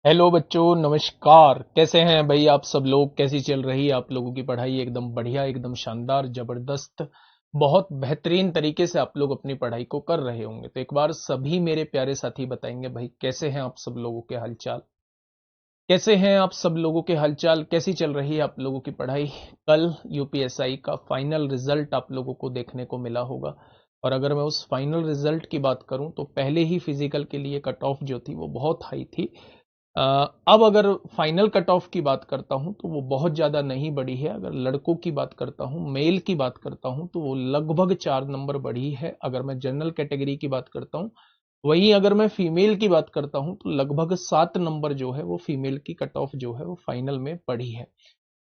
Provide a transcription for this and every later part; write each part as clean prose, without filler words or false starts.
Hello बच्चों, नमस्कार। कैसे हैं भाई आप सब लोग? कैसी चल रही है आप लोगों की पढ़ाई? एकदम बढ़िया, एकदम शानदार, जबरदस्त, बहुत बेहतरीन तरीके से आप लोग अपनी पढ़ाई को कर रहे होंगे। तो एक बार सभी मेरे प्यारे साथी बताएंगे भाई, कैसे हैं आप सब लोगों के हालचाल? कैसे हैं आप सब लोगों के हालचाल? कैसी चल रही है आप लोगों की पढ़ाई? कल यूपीएसआई का फाइनल रिजल्ट आप लोगों को देखने को मिला होगा। और अगर मैं उस फाइनल रिजल्ट की बात करूं तो पहले ही फिजिकल के लिए कट ऑफ जो थी वो बहुत हाई थी। अ, अब अगर फाइनल कट ऑफ की बात करता हूं तो वो बहुत ज्यादा नहीं बढ़ी है। अगर लड़कों की बात करता हूं, मेल की बात करता हूं, तो वो लगभग 4 नंबर बढ़ी है। अगर मैं जनरल कैटेगरी की बात करता हूं, वहीं अगर मैं फीमेल की बात करता हूं तो लगभग 7 नंबर जो है वो फीमेल की कट ऑफ जो है वो फाइनल में बढ़ी है।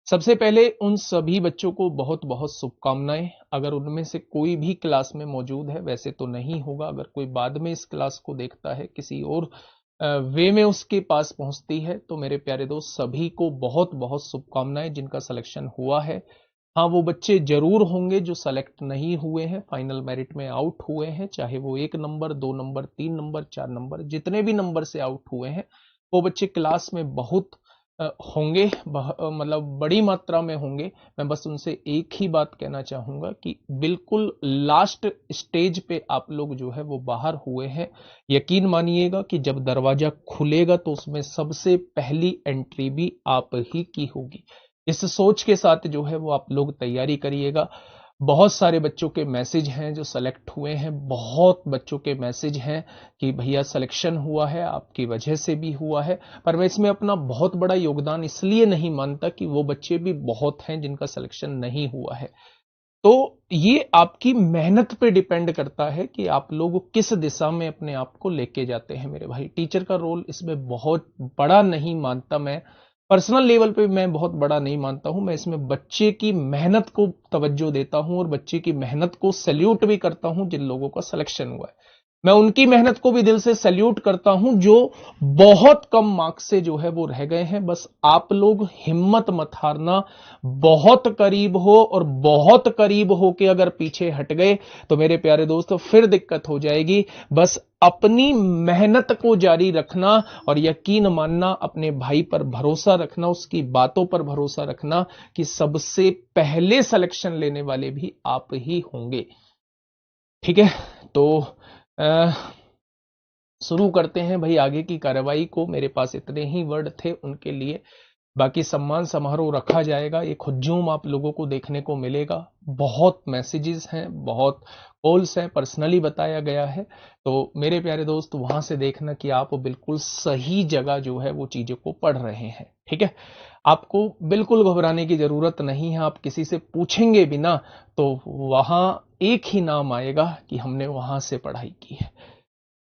सबसे पहले उन सभी बच्चों को बहुत बहुत शुभकामनाएं। अगर उनमें से कोई भी क्लास में मौजूद है, वैसे तो नहीं होगा, अगर कोई बाद में इस क्लास को देखता है, किसी और वे में उसके पास पहुंचती है, तो मेरे प्यारे दोस्त सभी को बहुत बहुत शुभकामनाएं जिनका सिलेक्शन हुआ है। हाँ, वो बच्चे जरूर होंगे जो सेलेक्ट नहीं हुए हैं, फाइनल मेरिट में आउट हुए हैं, चाहे वो 1 नंबर, 2 नंबर, 3 नंबर, 4 नंबर, जितने भी नंबर से आउट हुए हैं, वो बच्चे क्लास में बहुत होंगे, मतलब बड़ी मात्रा में होंगे। मैं बस उनसे एक ही बात कहना चाहूंगा कि बिल्कुल लास्ट स्टेज पे आप लोग जो है वो बाहर हुए हैं। यकीन मानिएगा कि जब दरवाजा खुलेगा तो उसमें सबसे पहली एंट्री भी आप ही की होगी। इस सोच के साथ जो है वो आप लोग तैयारी करिएगा। बहुत सारे बच्चों के मैसेज हैं जो सेलेक्ट हुए हैं, बहुत बच्चों के मैसेज हैं कि भैया सिलेक्शन हुआ है, आपकी वजह से भी हुआ है। पर मैं इसमें अपना बहुत बड़ा योगदान इसलिए नहीं मानता कि वो बच्चे भी बहुत हैं जिनका सिलेक्शन नहीं हुआ है। तो ये आपकी मेहनत पे डिपेंड करता है कि आप लोग किस दिशा में अपने आप को लेके जाते हैं। मेरे भाई, टीचर का रोल इसमें बहुत बड़ा नहीं मानता मैं, पर्सनल लेवल पे मैं बहुत बड़ा नहीं मानता हूं। मैं इसमें बच्चे की मेहनत को तवज्जो देता हूं और बच्चे की मेहनत को सैल्यूट भी करता हूं जिन लोगों का सिलेक्शन हुआ है। मैं उनकी मेहनत को भी दिल से सैल्यूट करता हूं जो बहुत कम मार्क्स से जो है वो रह गए हैं। बस आप लोग हिम्मत मत हारना। बहुत करीब हो और बहुत करीब हो के अगर पीछे हट गए तो मेरे प्यारे दोस्तों फिर दिक्कत हो जाएगी। बस अपनी मेहनत को जारी रखना और यकीन मानना, अपने भाई पर भरोसा रखना, उसकी बातों पर भरोसा रखना कि सबसे पहले सिलेक्शन लेने वाले भी आप ही होंगे। ठीक है, तो शुरू करते हैं भाई आगे की कार्रवाई को। मेरे पास इतने ही वर्ड थे उनके लिए, बाकी सम्मान समारोह रखा जाएगा। एक हुज्जूम आप लोगों को देखने को मिलेगा। बहुत मैसेजेस हैं, बहुत कॉल्स हैं, पर्सनली बताया गया है। तो मेरे प्यारे दोस्त वहां से देखना कि आप बिल्कुल सही जगह जो है वो चीजों को पढ़ रहे हैं। ठीक है, आपको बिल्कुल घबराने की जरूरत नहीं है। आप किसी से पूछेंगे भी ना तो वहां एक ही नाम आएगा कि हमने वहां से पढ़ाई की है।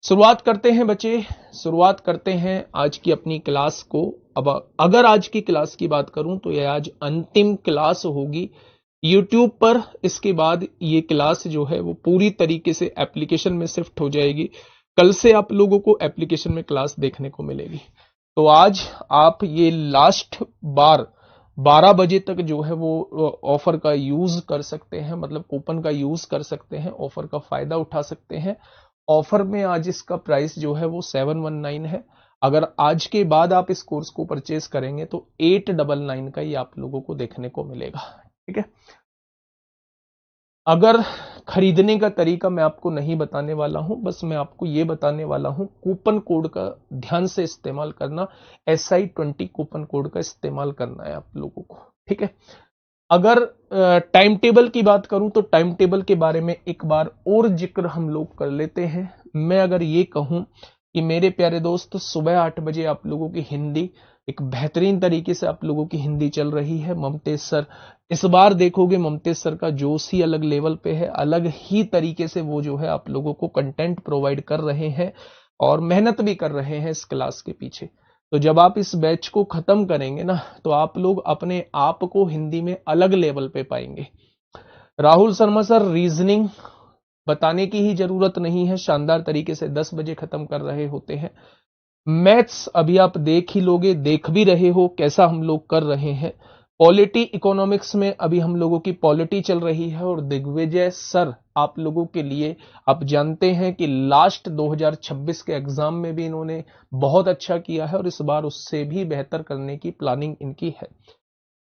शुरुआत करते हैं बच्चे, शुरुआत करते हैं आज की अपनी क्लास को। अब अगर आज की क्लास की बात करूं तो यह आज अंतिम क्लास होगी YouTube पर। इसके बाद ये क्लास जो है वो पूरी तरीके से एप्लीकेशन में शिफ्ट हो जाएगी। कल से आप लोगों को एप्लीकेशन में क्लास देखने को मिलेगी। तो आज आप ये लास्ट बार 12 बजे तक जो है वो ऑफर का यूज कर सकते हैं, मतलब कूपन का यूज कर सकते हैं, ऑफर का फायदा उठा सकते हैं। ऑफर में आज इसका प्राइस जो है वो 719 है। अगर आज के बाद आप इस कोर्स को परचेज करेंगे तो 899 का ही आप लोगों को देखने को मिलेगा। ठीक है, अगर खरीदने का तरीका मैं आपको नहीं बताने वाला हूं, बस मैं आपको ये बताने वाला हूं कूपन कोड का ध्यान से इस्तेमाल करना। SI20 कूपन कोड का इस्तेमाल करना है आप लोगों को। ठीक है, अगर टाइम टेबल की बात करूं तो टाइम टेबल के बारे में एक बार और जिक्र हम लोग कर लेते हैं। मैं अगर ये कहूं कि मेरे प्यारे दोस्त सुबह 8 बजे आप लोगों की हिंदी, एक बेहतरीन तरीके से आप लोगों की हिंदी चल रही है। ममतेज सर, इस बार देखोगे ममतेज सर का जोश ही अलग लेवल पे है, अलग ही तरीके से वो जो है आप लोगों को कंटेंट प्रोवाइड कर रहे हैं और मेहनत भी कर रहे हैं इस क्लास के पीछे। तो जब आप इस बैच को खत्म करेंगे ना तो आप लोग अपने आप को हिंदी में अलग लेवल पे पाएंगे। राहुल शर्मा सर, रीजनिंग बताने की ही जरूरत नहीं है, शानदार तरीके से 10 बजे खत्म कर रहे होते हैं। मैथ्स अभी आप देख ही लोगे, देख भी रहे हो कैसा हम लोग कर रहे हैं। पॉलिटी इकोनॉमिक्स में अभी हम लोगों की पॉलिटी चल रही है और दिग्विजय सर आप लोगों के लिए, आप जानते हैं कि लास्ट 2026 के एग्जाम में भी इन्होंने बहुत अच्छा किया है और इस बार उससे भी बेहतर करने की प्लानिंग इनकी है।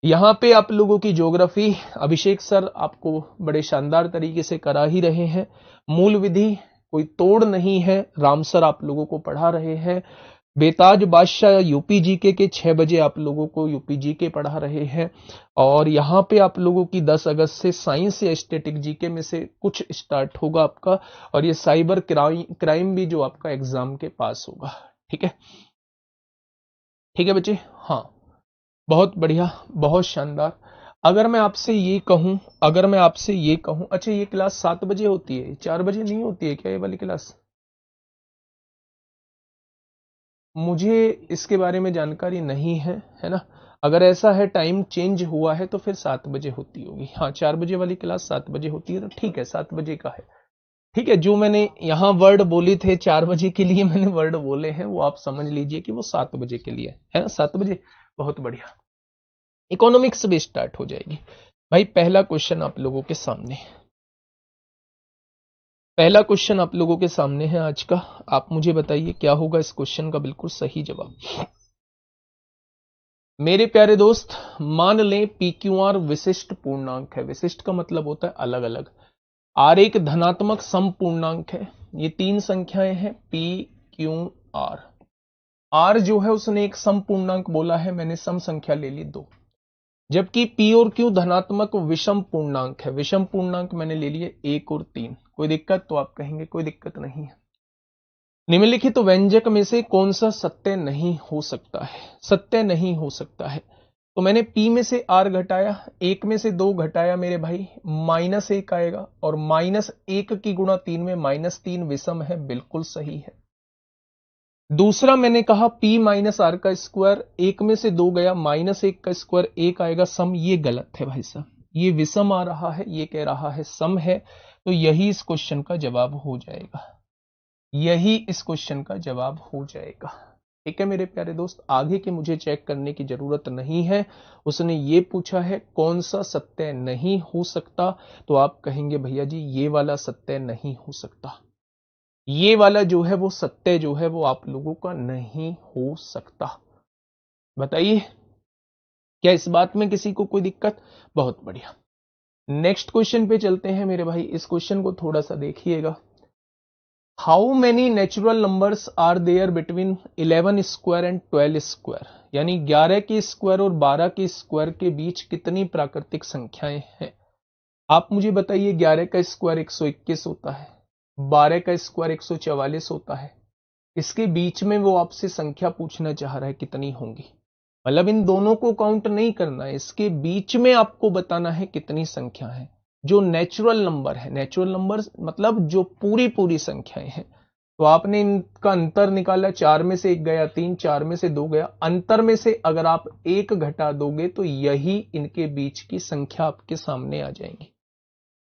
यहाँ पे आप लोगों की ज्योग्राफी अभिषेक सर आपको बड़े शानदार तरीके से करा ही रहे हैं। मूल विधि कोई तोड़ नहीं है, राम सर आप लोगों को पढ़ा रहे हैं। बेताज बादशाह यूपी जीके के 6 बजे आप लोगों को यूपी जीके पढ़ा रहे हैं। और यहाँ पे आप लोगों की 10 अगस्त से साइंस या स्टैटिक जीके में से कुछ स्टार्ट होगा आपका, और ये साइबर क्राइम भी जो आपका एग्जाम के पास होगा। ठीक है, ठीक है बच्चे, हाँ बहुत बढ़िया, बहुत शानदार। अगर मैं आपसे ये कहूं, अच्छा ये क्लास 7 बजे होती है, 4 बजे नहीं होती है क्या ये वाली क्लास? मुझे इसके बारे में जानकारी नहीं है, है ना। अगर ऐसा है टाइम चेंज हुआ है तो फिर 7 बजे होती होगी। हाँ 4 बजे वाली क्लास 7 बजे होती है, तो ठीक है 7 बजे का है। ठीक है, जो मैंने यहाँ वर्ड बोले थे 4 बजे के लिए मैंने वर्ड बोले हैं वो आप समझ लीजिए कि वो 7 बजे के लिए है ना, 7 बजे। बहुत बढ़िया, इकोनॉमिक्स भी स्टार्ट हो जाएगी। भाई पहला क्वेश्चन आप लोगों के सामने, पहला क्वेश्चन आप लोगों के सामने है आज का। आप मुझे बताइए क्या होगा इस क्वेश्चन का बिल्कुल सही जवाब। मेरे प्यारे दोस्त, मान लें पी क्यू आर विशिष्ट पूर्णांक है। विशिष्ट का मतलब होता है अलग अलग। आर एक धनात्मक सम पूर्णांक है। ये 3 संख्याएं हैं पी क्यू आर। आर जो है उसने एक सम पूर्णांक बोला है, मैंने सम संख्या ले ली 2। जबकि पी और क्यू धनात्मक विषम पूर्णांक है। विषम पूर्णांक मैंने ले लिए 1 और 3। कोई दिक्कत? तो आप कहेंगे कोई दिक्कत नहीं है। निम्नलिखित व्यंजक में से कौन सा सत्य नहीं हो सकता है? सत्य नहीं हो सकता है। तो मैंने P में से R घटाया, 1 में से 2 घटाया मेरे भाई, -1 आएगा। और -1 की गुणा 3 में -3 विषम है, बिल्कुल सही है। दूसरा मैंने कहा P माइनस आर का स्क्वायर, 1 में से 2 गया, -1 का स्क्वायर 1 आएगा सम। ये गलत है भाई साहब, ये विषम आ रहा है, ये कह रहा है सम है। तो यही इस क्वेश्चन का जवाब हो जाएगा, यही इस क्वेश्चन का जवाब हो जाएगा। ठीक है मेरे प्यारे दोस्त, आगे के मुझे चेक करने की जरूरत नहीं है। उसने ये पूछा है कौन सा सत्य नहीं हो सकता, तो आप कहेंगे भैया जी ये वाला सत्य नहीं हो सकता। ये वाला जो है वो सत्य जो है वो आप लोगों का नहीं हो सकता। बताइए क्या इस बात में किसी को कोई दिक्कत? बहुत बढ़िया, नेक्स्ट क्वेश्चन पे चलते हैं मेरे भाई। इस क्वेश्चन को थोड़ा सा देखिएगा। How many natural numbers are there between 11 square and 12 square? यानी 11 के स्क्वायर और 12 के स्क्वायर के बीच कितनी प्राकृतिक संख्याएं हैं? आप मुझे बताइए, 11 का स्क्वायर 121 होता है, 12 का स्क्वायर 144 होता है। इसके बीच में वो आपसे संख्या पूछना चाह रहा है कितनी होंगी। मतलब इन दोनों को काउंट नहीं करना है, इसके बीच में आपको बताना है कितनी संख्या है जो नेचुरल नंबर है। नेचुरल नंबर मतलब जो पूरी पूरी संख्याएं हैं। तो आपने इनका अंतर निकाला, 4 में से 1 गया 3, 4 में से 2 गया। अंतर में से अगर आप 1 घटा दोगे तो यही इनके बीच की संख्या आपके सामने आ जाएंगी।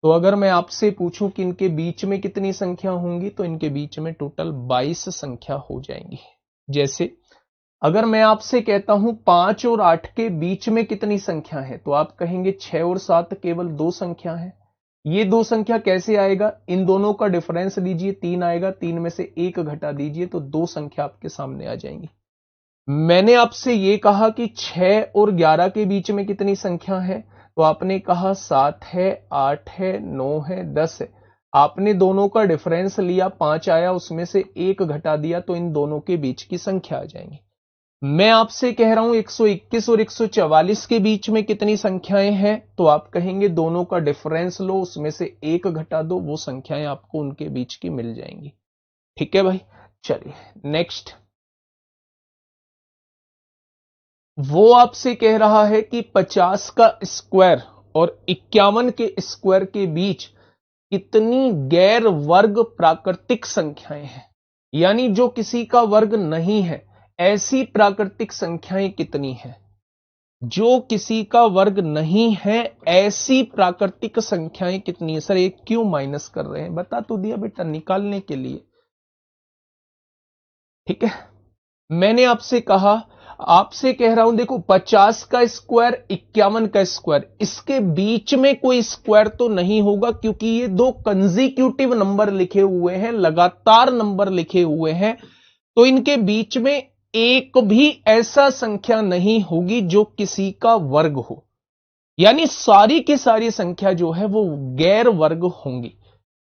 तो अगर मैं आपसे पूछूं कि इनके बीच में कितनी संख्या होंगी, तो इनके बीच में टोटल 22 संख्या हो जाएंगी। जैसे अगर मैं आपसे कहता हूं 5 और 8 के बीच में कितनी संख्या है, तो आप कहेंगे 6 और 7 केवल 2 संख्या है। ये 2 संख्या कैसे आएगा? इन दोनों का डिफरेंस लीजिए, 3 आएगा, 3 में से 1 घटा दीजिए तो 2 संख्या आपके सामने आ जाएंगी। मैंने आपसे ये कहा कि 6 और 11 के बीच में कितनी संख्या है, तो आपने कहा 7 है, 8 है, 9 है, 10 है। आपने दोनों का डिफरेंस लिया, 5 आया, उसमें से 1 घटा दिया तो इन दोनों के बीच की संख्या आ जाएंगी। मैं आपसे कह रहा हूं 121 और 144 के बीच में कितनी संख्याएं हैं, तो आप कहेंगे दोनों का डिफरेंस लो, उसमें से 1 घटा दो, वो संख्याएं आपको उनके बीच की मिल जाएंगी। ठीक है भाई, चलिए नेक्स्ट। वो आपसे कह रहा है कि 50 का स्क्वायर और 51 के स्क्वायर के बीच कितनी गैर वर्ग प्राकृतिक संख्याएं हैं। यानी जो किसी का वर्ग नहीं है, ऐसी प्राकृतिक संख्याएं कितनी हैं? जो किसी का वर्ग नहीं है ऐसी प्राकृतिक संख्याएं कितनी है? सर एक क्यों माइनस कर रहे हैं? बता तो दिया बेटा, निकालने के लिए। ठीक है, मैंने आपसे कहा आपसे कह रहा हूं देखो 50 का स्क्वायर 51 का स्क्वायर, इसके बीच में कोई स्क्वायर तो नहीं होगा क्योंकि ये दो कंसेक्यूटिव नंबर लिखे हुए हैं, लगातार नंबर लिखे हुए हैं, तो इनके बीच में एक भी ऐसा संख्या नहीं होगी जो किसी का वर्ग हो, यानी सारी की सारी संख्या जो है वो गैर वर्ग होंगी।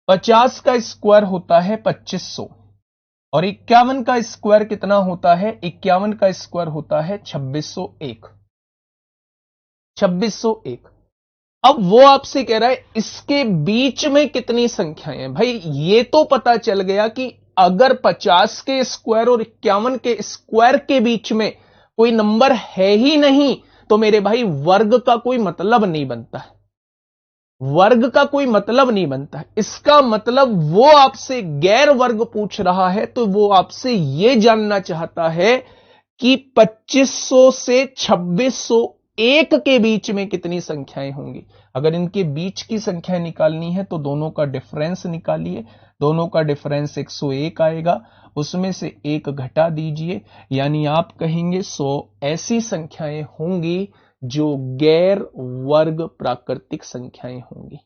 50 का स्क्वायर होता है 2500 और 51 का स्क्वायर कितना होता है, 51 का स्क्वायर होता है 2601। 2601। अब वो आपसे कह रहा है इसके बीच में कितनी संख्याएं हैं। भाई ये तो पता चल गया कि अगर 50 के स्क्वायर और 51 के स्क्वायर के बीच में कोई नंबर है ही नहीं तो मेरे भाई वर्ग का कोई मतलब नहीं बनता है, वर्ग का कोई मतलब नहीं बनता है। इसका मतलब वो आपसे गैर वर्ग पूछ रहा है तो वो आपसे यह जानना चाहता है कि 2500 से 2601 के बीच में कितनी संख्याएं होंगी। अगर इनके बीच की संख्या निकालनी है तो दोनों का डिफरेंस निकालिए, दोनों का डिफरेंस 101 आएगा, उसमें से एक घटा दीजिए, यानी आप कहेंगे 100 ऐसी संख्याएं होंगी जो गैर वर्ग प्राकृतिक संख्याएं होंगी।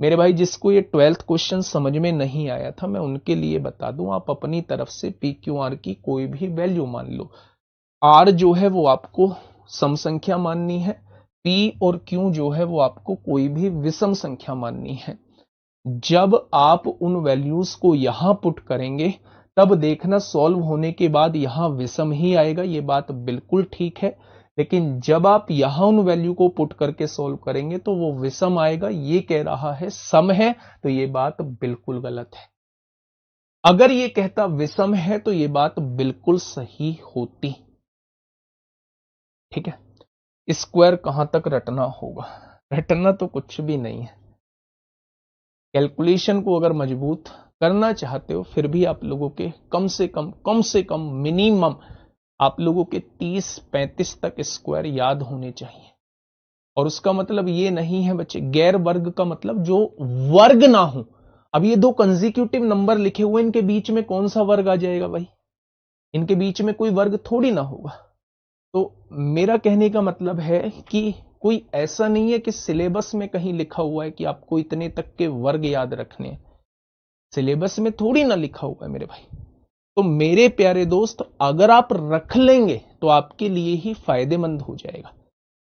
मेरे भाई जिसको ये 12th क्वेश्चन समझ में नहीं आया था मैं उनके लिए बता दूं, आप अपनी तरफ से पी क्यू आर की कोई भी वैल्यू मान लो। आर जो है वो आपको सम संख्या माननी है, पी और क्यू जो है वो आपको कोई भी विषम संख्या माननी है। जब आप उन वैल्यूज को यहां पुट करेंगे तब देखना सॉल्व होने के बाद यहां विषम ही आएगा, ये बात बिल्कुल ठीक है। लेकिन जब आप यहां उन वैल्यू को पुट करके सॉल्व करेंगे तो वो विषम आएगा, ये कह रहा है सम है, तो ये बात बिल्कुल गलत है। अगर ये कहता विषम है तो ये बात बिल्कुल सही होती। ठीक है, स्क्वायर कहां तक रटना होगा, रटना तो कुछ भी नहीं है। कैलकुलेशन को अगर मजबूत करना चाहते हो फिर भी आप लोगों के कम से कम मिनिमम आप लोगों के 30-35 तक स्क्वायर याद होने चाहिए। और उसका मतलब ये नहीं है बच्चे, गैर वर्ग का मतलब जो वर्ग ना हो। अब ये दो कंसेक्यूटिव नंबर लिखे हुए, इनके बीच में कौन सा वर्ग आ जाएगा भाई, इनके बीच में कोई वर्ग थोड़ी ना होगा। तो मेरा कहने का मतलब है कि कोई ऐसा नहीं है कि सिलेबस में कहीं लिखा हुआ है कि आपको इतने तक के वर्ग याद रखने हैं, सिलेबस में थोड़ी ना लिखा हुआ है मेरे भाई। तो मेरे प्यारे दोस्त अगर आप रख लेंगे तो आपके लिए ही फायदेमंद हो जाएगा।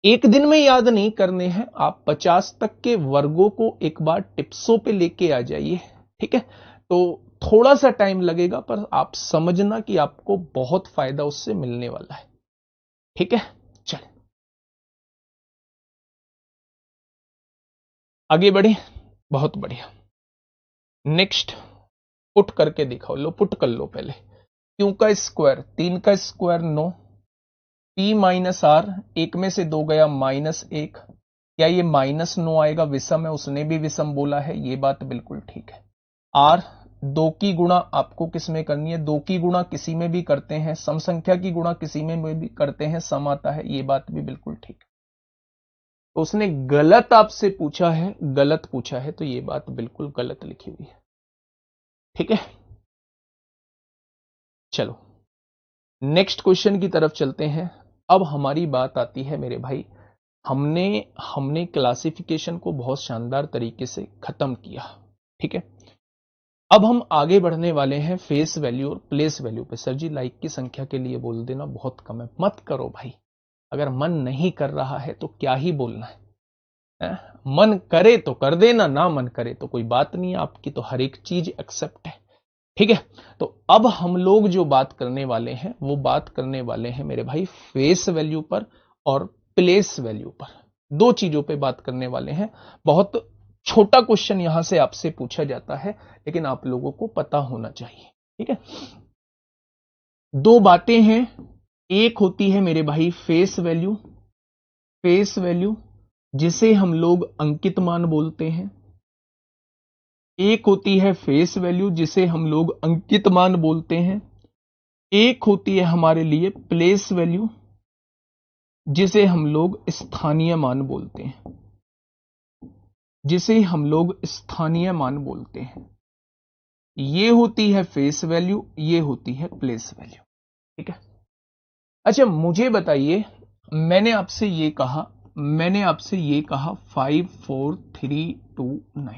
एक दिन में याद नहीं करने हैं, आप 50 तक के वर्गों को एक बार टिप्सों पे लेके आ जाइए। ठीक है, तो थोड़ा सा टाइम लगेगा पर आप समझना कि आपको बहुत फायदा उससे मिलने वाला है। ठीक है, चलिए आगे बढ़े। बहुत बढ़िया, नेक्स्ट पुट करके दिखाओ। लो पुट कर लो पहले। क्यू का स्क्वायर 3 का स्क्वायर 9, पी माइनस आर, एक में से दो गया -1, क्या ये -9 आएगा, विषम है, उसने भी विषम बोला है, ये बात बिल्कुल ठीक है। आर, दो की गुणा आपको किस में करनी है, दो की गुणा किसी में भी करते हैं, सम संख्या की गुणा किसी में भी करते हैं, सम आता है, ये बात भी बिल्कुल ठीक है। तो उसने गलत आपसे पूछा है, गलत पूछा है, तो ये बात बिल्कुल गलत लिखी हुई है। ठीक है, चलो नेक्स्ट क्वेश्चन की तरफ चलते हैं। अब हमारी बात आती है मेरे भाई, हमने क्लासिफिकेशन को बहुत शानदार तरीके से खत्म किया। ठीक है, अब हम आगे बढ़ने वाले हैं फेस वैल्यू और प्लेस वैल्यू पे। सर जी लाइक की संख्या के लिए बोल देना बहुत कम है, मत करो भाई, अगर मन नहीं कर रहा है तो क्या ही बोलना है? मन करे तो कर देना, ना मन करे तो कोई बात नहीं है, आपकी तो हर एक चीज एक्सेप्ट है। ठीक है, तो अब हम लोग जो बात करने वाले हैं वो बात करने वाले हैं मेरे भाई फेस वैल्यू पर और प्लेस वैल्यू पर, दो चीजों पे बात करने वाले हैं। बहुत छोटा क्वेश्चन यहां से आपसे पूछा जाता है लेकिन आप लोगों को पता होना चाहिए। ठीक है, दो बातें हैं, एक होती है मेरे भाई फेस वैल्यू, फेस वैल्यू जिसे हम लोग अंकित मान बोलते हैं, एक होती है फेस वैल्यू जिसे हम लोग अंकित मान बोलते हैं, एक होती है हमारे लिए प्लेस वैल्यू जिसे हम लोग स्थानीय मान बोलते हैं, जिसे हम लोग स्थानीय मान बोलते हैं। ये होती है फेस वैल्यू, ये होती है प्लेस वैल्यू। ठीक है, अच्छा मुझे बताइए, मैंने आपसे ये कहा 5 4 3 2 9,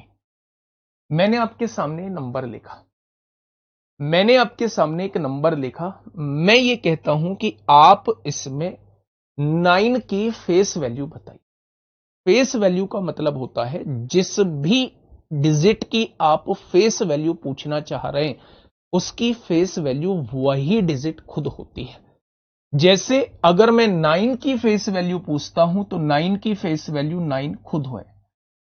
मैंने आपके सामने नंबर लिखा, मैं ये कहता हूं कि आप इसमें 9 की फेस वैल्यू बताइए। फेस वैल्यू का मतलब होता है जिस भी डिजिट की आप फेस वैल्यू पूछना चाह रहे हैं उसकी फेस वैल्यू वही डिजिट खुद होती है। जैसे अगर मैं 9 की फेस वैल्यू पूछता हूं तो 9 की फेस वैल्यू 9 खुद है।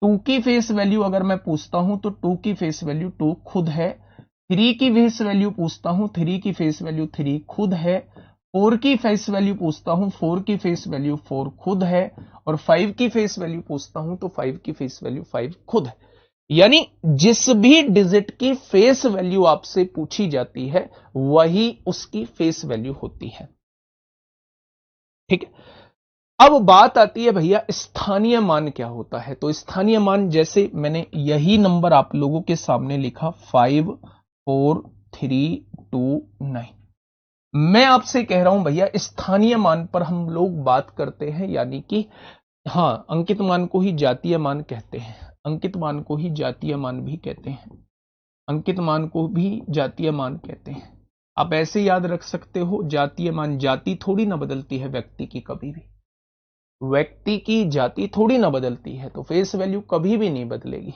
2 की फेस वैल्यू अगर मैं पूछता हूं तो 2 की फेस वैल्यू 2 खुद है। 3 की फेस वैल्यू पूछता हूं, 3 की फेस वैल्यू 3 खुद है। 4 की फेस वैल्यू पूछता हूं, 4 की फेस वैल्यू 4 खुद है। और 5 की फेस वैल्यू पूछता हूं तो 5 की फेस वैल्यू 5 खुद है। यानी जिस भी डिजिट की फेस वैल्यू आपसे पूछी जाती है वही उसकी फेस वैल्यू होती है। ठीक है। अब बात आती है भैया स्थानीय मान क्या होता है। तो स्थानीय मान, जैसे मैंने यही नंबर आप लोगों के सामने लिखा 5 4 3 2 9, मैं आपसे कह रहा हूं भैया स्थानीय मान पर हम लोग बात करते हैं, यानी कि हां, अंकित मान को ही जातीय मान कहते हैं, अंकित मान को ही जातीय मान भी कहते हैं, अंकित मान को भी जातीय मान कहते हैं। आप ऐसे याद रख सकते हो, जातीय मान, जाति थोड़ी ना बदलती है व्यक्ति की, कभी भी व्यक्ति की जाति थोड़ी ना बदलती है, तो फेस वैल्यू कभी भी नहीं बदलेगी।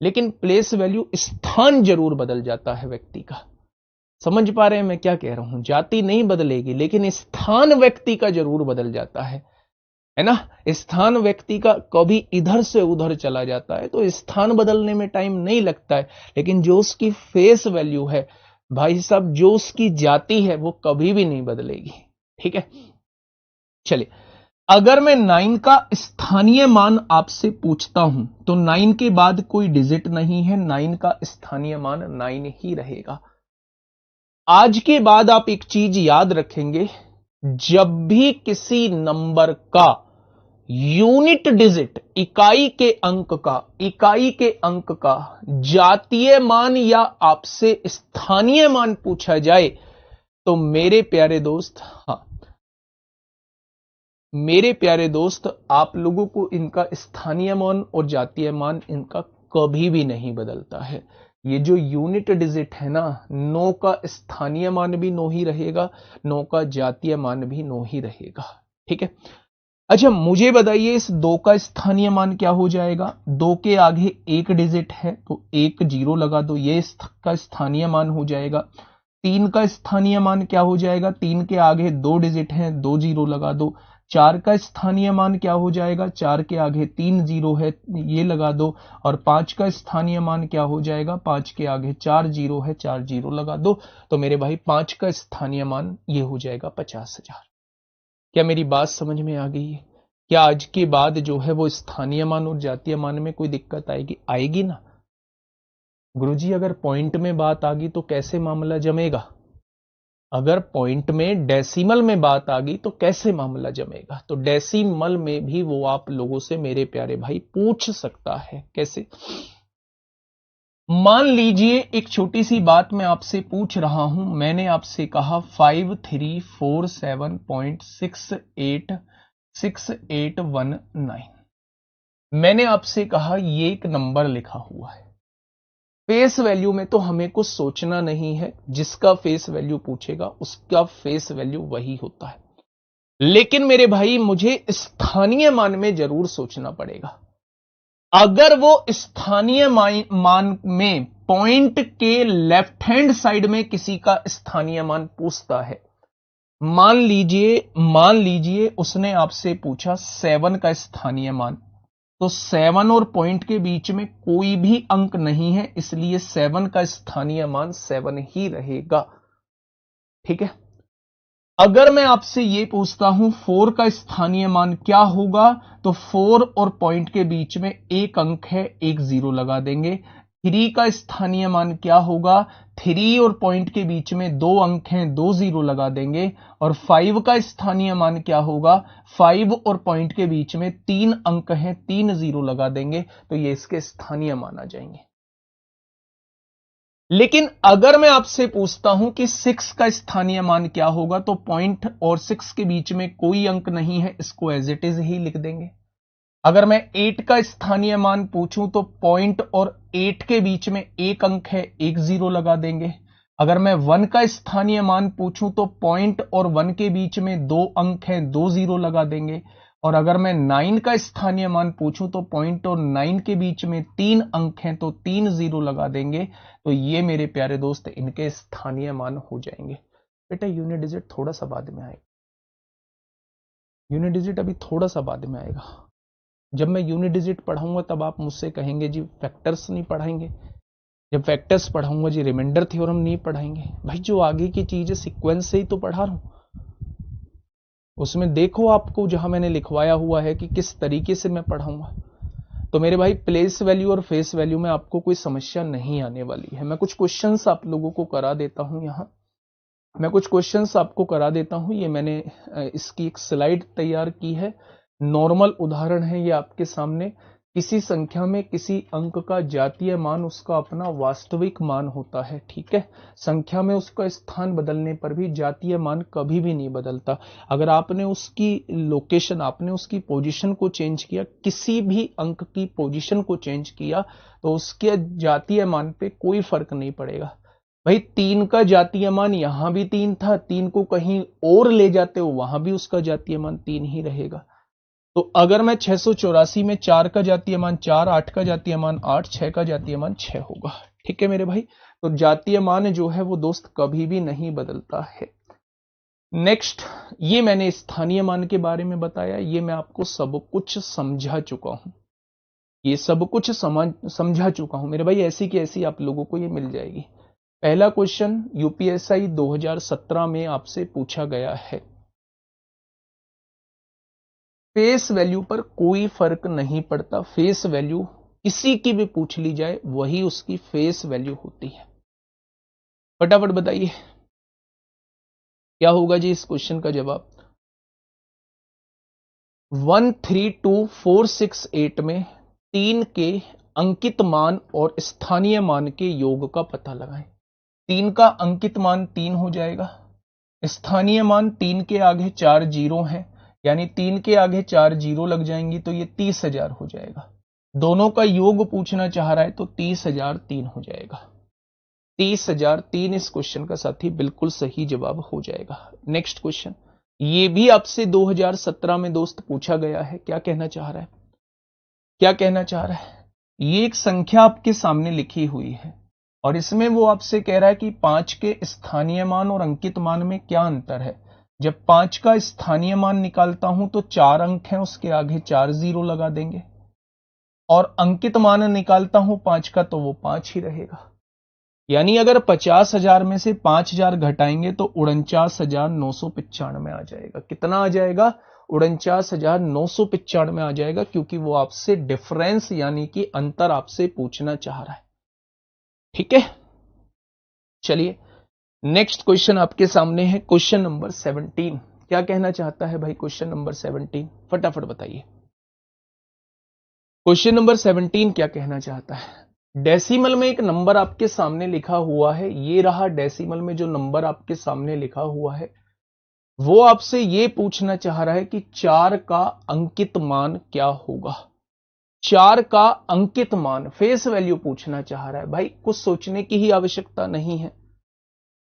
लेकिन प्लेस वैल्यू, स्थान जरूर बदल जाता है व्यक्ति का। समझ पा रहे हैं मैं क्या कह रहा हूं? जाति नहीं बदलेगी लेकिन स्थान व्यक्ति का जरूर बदल जाता है ना। स्थान व्यक्ति का कभी इधर से उधर चला जाता है तो स्थान बदलने में टाइम नहीं लगता है, लेकिन जो उसकी फेस वैल्यू है भाई साहब, जो उसकी जाति है वो कभी भी नहीं बदलेगी। ठीक है, चलिए अगर मैं 9 का स्थानीय मान आपसे पूछता हूं तो 9 के बाद कोई डिजिट नहीं है, 9 का स्थानीय मान 9 ही रहेगा। आज के बाद आप एक चीज याद रखेंगे, जब भी किसी नंबर का यूनिट डिजिट, इकाई के अंक का जातीय मान या आपसे स्थानीय मान पूछा जाए तो मेरे प्यारे दोस्त, हाँ मेरे प्यारे दोस्त, आप लोगों को इनका स्थानीय मान और जातीय मान इनका कभी भी नहीं बदलता है। ये जो यूनिट डिजिट है ना, 9 का स्थानीय मान भी 9 ही रहेगा, 9 का जातीय मान भी 9 ही रहेगा। ठीक है। अच्छा मुझे बताइए, इस 2 का स्थानीय मान क्या हो जाएगा? 2 के आगे एक डिजिट है तो एक जीरो लगा दो, ये इसका स्थानीय मान हो जाएगा। 3 का स्थानीय मान क्या हो जाएगा? 3 के आगे दो डिजिट हैं, 2 जीरो लगा दो। 4 का स्थानीय मान क्या हो जाएगा? 4 के आगे 3 जीरो है, ये लगा दो। और 5 का स्थानीय मान क्या हो जाएगा? 5 के आगे 4 जीरो है, 4 जीरो लगा दो। तो मेरे भाई 5 का स्थानीय मान ये हो जाएगा 50,000। क्या मेरी बात समझ में आ गई है? क्या आज के बाद जो है वो स्थानीय मान और जातीय मान में कोई दिक्कत आएगी? आएगी ना। गुरुजी अगर पॉइंट में बात आ गई तो कैसे मामला जमेगा? अगर पॉइंट में डेसिमल में बात आ गई तो कैसे मामला जमेगा? तो डेसिमल में भी वो आप लोगों से मेरे प्यारे भाई पूछ सकता है। कैसे? मान लीजिए एक छोटी सी बात मैं आपसे पूछ रहा हूं, मैंने आपसे कहा 5347.6819, मैंने आपसे कहा ये एक नंबर लिखा हुआ है। फेस वैल्यू में तो हमें कुछ सोचना नहीं है, जिसका फेस वैल्यू पूछेगा उसका फेस वैल्यू वही होता है। लेकिन मेरे भाई मुझे स्थानीय मान में जरूर सोचना पड़ेगा। अगर वो स्थानीय मान में पॉइंट के लेफ्ट हैंड साइड में किसी का स्थानीय मान पूछता है, मान लीजिए उसने आपसे पूछा 7 का स्थानीय मान, तो 7 और पॉइंट के बीच में कोई भी अंक नहीं है, इसलिए 7 का स्थानीय मान 7 ही रहेगा। ठीक है। अगर मैं आपसे यह पूछता हूं 4 का स्थानीय मान क्या होगा, तो 4 और पॉइंट के बीच में एक अंक है, एक जीरो लगा देंगे। 3 का स्थानीय मान क्या होगा? 3 और पॉइंट के बीच में दो अंक हैं, दो जीरो लगा देंगे। और 5 का स्थानीय मान क्या होगा? 5 और पॉइंट के बीच में तीन अंक हैं, तीन जीरो लगा देंगे। तो ये इसके स्थानीय मान आ जाएंगे। लेकिन अगर मैं आपसे पूछता हूं कि 6 का स्थानीय मान क्या होगा, तो पॉइंट और 6 के बीच में कोई अंक नहीं है, इसको एज इट इज ही लिख देंगे। अगर मैं 8 का स्थानीय मान पूछूं तो पॉइंट और 8 के बीच में एक अंक है, एक जीरो लगा देंगे। अगर मैं 1 का स्थानीय मान पूछूं तो पॉइंट और 1 के बीच में दो अंक है, दो जीरो लगा देंगे। और अगर मैं 9 का स्थानीय मान पूछूं तो पॉइंट और 9 के बीच में तीन अंक हैं, तो तीन जीरो लगा देंगे। तो ये मेरे प्यारे दोस्त इनके स्थानीय मान हो जाएंगे। बेटा यूनिट डिजिट थोड़ा सा बाद में आएगा, यूनिट डिजिट अभी थोड़ा सा बाद में आएगा। जब मैं यूनिट डिजिट पढ़ाऊंगा तब आप मुझसे कहेंगे जी फैक्टर्स नहीं पढ़ाएंगे, जब फैक्टर्स पढ़ाऊंगा जी रिमाइंडर थ्योरम नहीं पढ़ाएंगे। भाई जो आगे की चीज है सीक्वेंस से ही तो पढ़ा रहा हूं, उसमें देखो आपको जहां मैंने लिखवाया हुआ है कि किस तरीके से मैं पढ़ाऊंगा। तो मेरे भाई प्लेस वैल्यू और फेस वैल्यू में आपको कोई समस्या नहीं आने वाली है। मैं कुछ क्वेश्चंस आप लोगों को करा देता हूं, यहां मैं कुछ क्वेश्चंस आपको करा देता हूं। ये मैंने इसकी एक स्लाइड तैयार की है, नॉर्मल उदाहरण है ये आपके सामने। किसी संख्या में किसी अंक का जातीय मान उसका अपना वास्तविक मान होता है, ठीक है। संख्या में उसका स्थान बदलने पर भी जातीय मान कभी भी नहीं बदलता। अगर आपने उसकी लोकेशन, आपने उसकी पोजीशन को चेंज किया, किसी भी अंक की पोजीशन को चेंज किया, तो उसके जातीय मान पे कोई फर्क नहीं पड़ेगा। भाई 3 का जातीय मान यहां भी 3 था, 3 को कहीं और ले जाते हो वहां भी उसका जातीय मान 3 ही रहेगा। तो अगर मैं 684 में 4 का जातीय मान 4, 8 का जातीय मान 8, 6 का जातीय मान 6 होगा, ठीक है मेरे भाई। तो जातीय मान जो है वो दोस्त कभी भी नहीं बदलता है। नेक्स्ट, ये मैंने स्थानीय मान के बारे में बताया, ये मैं आपको सब कुछ समझा चुका हूं, ये सब कुछ समझा चुका हूं मेरे भाई। ऐसी की ऐसी आप लोगों को ये मिल जाएगी। पहला क्वेश्चन यूपीएसआई 2017 में आपसे पूछा गया है। फेस वैल्यू पर कोई फर्क नहीं पड़ता, फेस वैल्यू किसी की भी पूछ ली जाए वही उसकी फेस वैल्यू होती है। फटाफट बताइए क्या होगा जी इस क्वेश्चन का जवाब। 132468 में 3 के अंकित मान और स्थानीय मान के योग का पता लगाएं। 3 का अंकित मान 3 हो जाएगा, स्थानीय मान 3 के आगे 4 जीरो हैं, यानी 3 के आगे 4 जीरो लग जाएंगी, तो ये 30,000 हो जाएगा। दोनों का योग पूछना चाह रहा है तो 30,003 हो जाएगा। 30,003 इस क्वेश्चन का साथी बिल्कुल सही जवाब हो जाएगा। नेक्स्ट क्वेश्चन, ये भी आपसे 2017 में दोस्त पूछा गया है। क्या कहना चाह रहा है, क्या कहना चाह रहा है? ये एक संख्या आपके सामने लिखी हुई है और इसमें वो आपसे कह रहा है कि 5 के स्थानीय मान और अंकित मान में क्या अंतर है। जब 5 का स्थानीय मान निकालता हूं तो 4 अंक हैं, उसके आगे 4 जीरो लगा देंगे, और अंकित मान निकालता हूं 5 का तो वो 5 ही रहेगा। यानी अगर 50,000 में से 5,000 घटाएंगे तो 49,995 आ जाएगा। कितना आ जाएगा? 49,995 आ जाएगा, क्योंकि वो आपसे डिफरेंस यानी कि अंतर आपसे पूछना चाह रहा है, ठीक है। चलिए नेक्स्ट क्वेश्चन आपके सामने है, क्वेश्चन नंबर 17। क्या कहना चाहता है भाई क्वेश्चन नंबर 17? फटाफट बताइए क्वेश्चन नंबर 17 क्या कहना चाहता है। डेसिमल में एक नंबर आपके सामने लिखा हुआ है, ये रहा डेसिमल में जो नंबर आपके सामने लिखा हुआ है, वो आपसे ये पूछना चाह रहा है कि 4 का अंकित मान क्या होगा। 4 का अंकित मान फेस वैल्यू पूछना चाह रहा है। भाई कुछ सोचने की ही आवश्यकता नहीं है,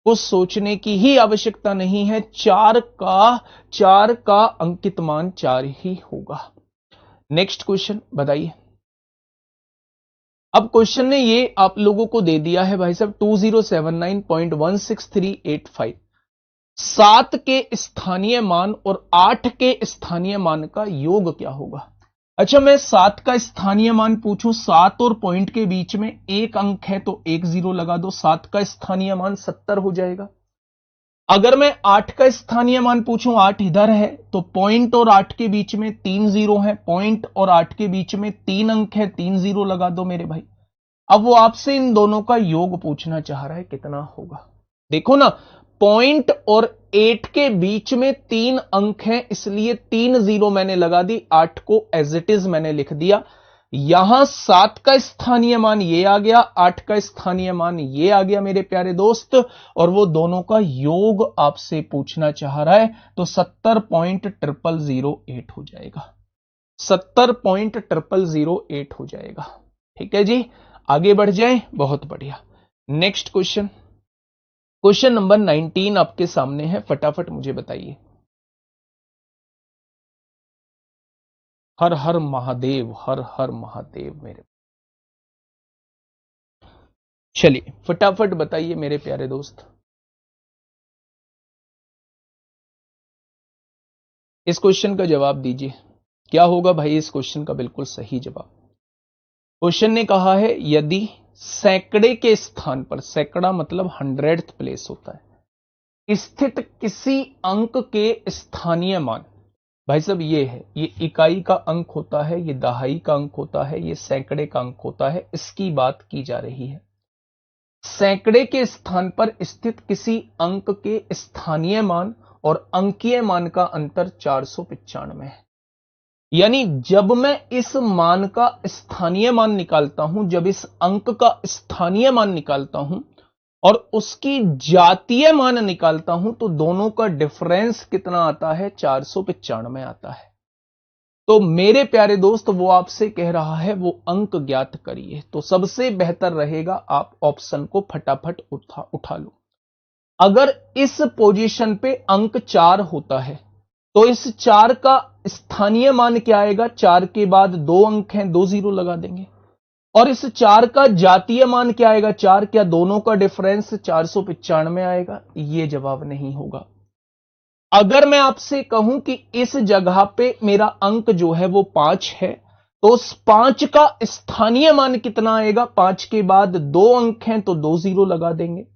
कुछ सोचने की ही आवश्यकता नहीं है। 4 का अंकित मान 4 ही होगा। नेक्स्ट क्वेश्चन बताइए। अब क्वेश्चन ने ये आप लोगों को दे दिया है भाई साहब 2079.16385, 7 के स्थानीय मान और 8 के स्थानीय मान का योग क्या होगा। अच्छा, मैं 7 का स्थानीय मान पूछूं, 7 और पॉइंट के बीच में एक अंक है तो एक जीरो लगा दो, 7 का स्थानीय मान 70 हो जाएगा। अगर मैं 8 का स्थानीय मान पूछूं, 8 इधर है तो पॉइंट और 8 के बीच में 3 जीरो है, पॉइंट और 8 के बीच में 3 अंक है, 3 जीरो लगा दो मेरे भाई। अब वो आपसे इन दोनों का योग पूछना चाह रहा है, कितना होगा। देखो ना, पॉइंट और 8 के बीच में 3 अंक हैं, इसलिए 3 जीरो मैंने लगा दी, 8 को एज इट इज मैंने लिख दिया। यहां 7 का स्थानीय मान ये आ गया, 8 का स्थानीय मान ये आ गया मेरे प्यारे दोस्त, और वो दोनों का योग आपसे पूछना चाह रहा है, तो 70.0008 हो जाएगा, 70.0008 हो जाएगा। ठीक है जी, आगे बढ़ जाएं, बहुत बढ़िया। नेक्स्ट क्वेश्चन, क्वेश्चन नंबर 19 आपके सामने है, फटाफट मुझे बताइए। हर हर महादेव, हर हर महादेव मेरे। चलिए फटाफट बताइए मेरे प्यारे दोस्त। इस क्वेश्चन का जवाब दीजिए, क्या होगा भाई इस क्वेश्चन का बिल्कुल सही जवाब। क्वेश्चन ने कहा है यदि सैकड़े के स्थान पर, सैकड़ा मतलब 100th प्लेस होता है, स्थित किसी अंक के स्थानीय मान, भाई साहब ये है, ये इकाई का अंक होता है, ये दहाई का अंक होता है, ये सैकड़े का अंक होता है, इसकी बात की जा रही है। सैकड़े के स्थान पर स्थित किसी अंक के स्थानीय मान और अंकीय मान का अंतर 495 है। यानी जब मैं इस मान का स्थानीय मान निकालता हूं, जब इस अंक का स्थानीय मान निकालता हूं और उसकी जातीय मान निकालता हूं, तो दोनों का डिफरेंस कितना आता है, 495 आता है। तो मेरे प्यारे दोस्त वो आपसे कह रहा है वो अंक ज्ञात करिए, तो सबसे बेहतर रहेगा आप ऑप्शन को फटाफट उठा लो। अगर इस पोजीशन पे अंक 4 होता है, तो इस 4 का स्थानीय मान क्या आएगा, 4 के बाद 2 अंक हैं, 2 जीरो लगा देंगे। और इस 4 का जातीय मान क्या आएगा, 4, क्या दोनों का डिफरेंस 495 आएगा, ये जवाब नहीं होगा। अगर मैं आपसे कहूं कि इस जगह पे मेरा अंक जो है वो 5 है, तो उस 5 का स्थानीय मान कितना आएगा, 5 के बाद 2 अंक हैं तो 2 जीरो लगा देंगे।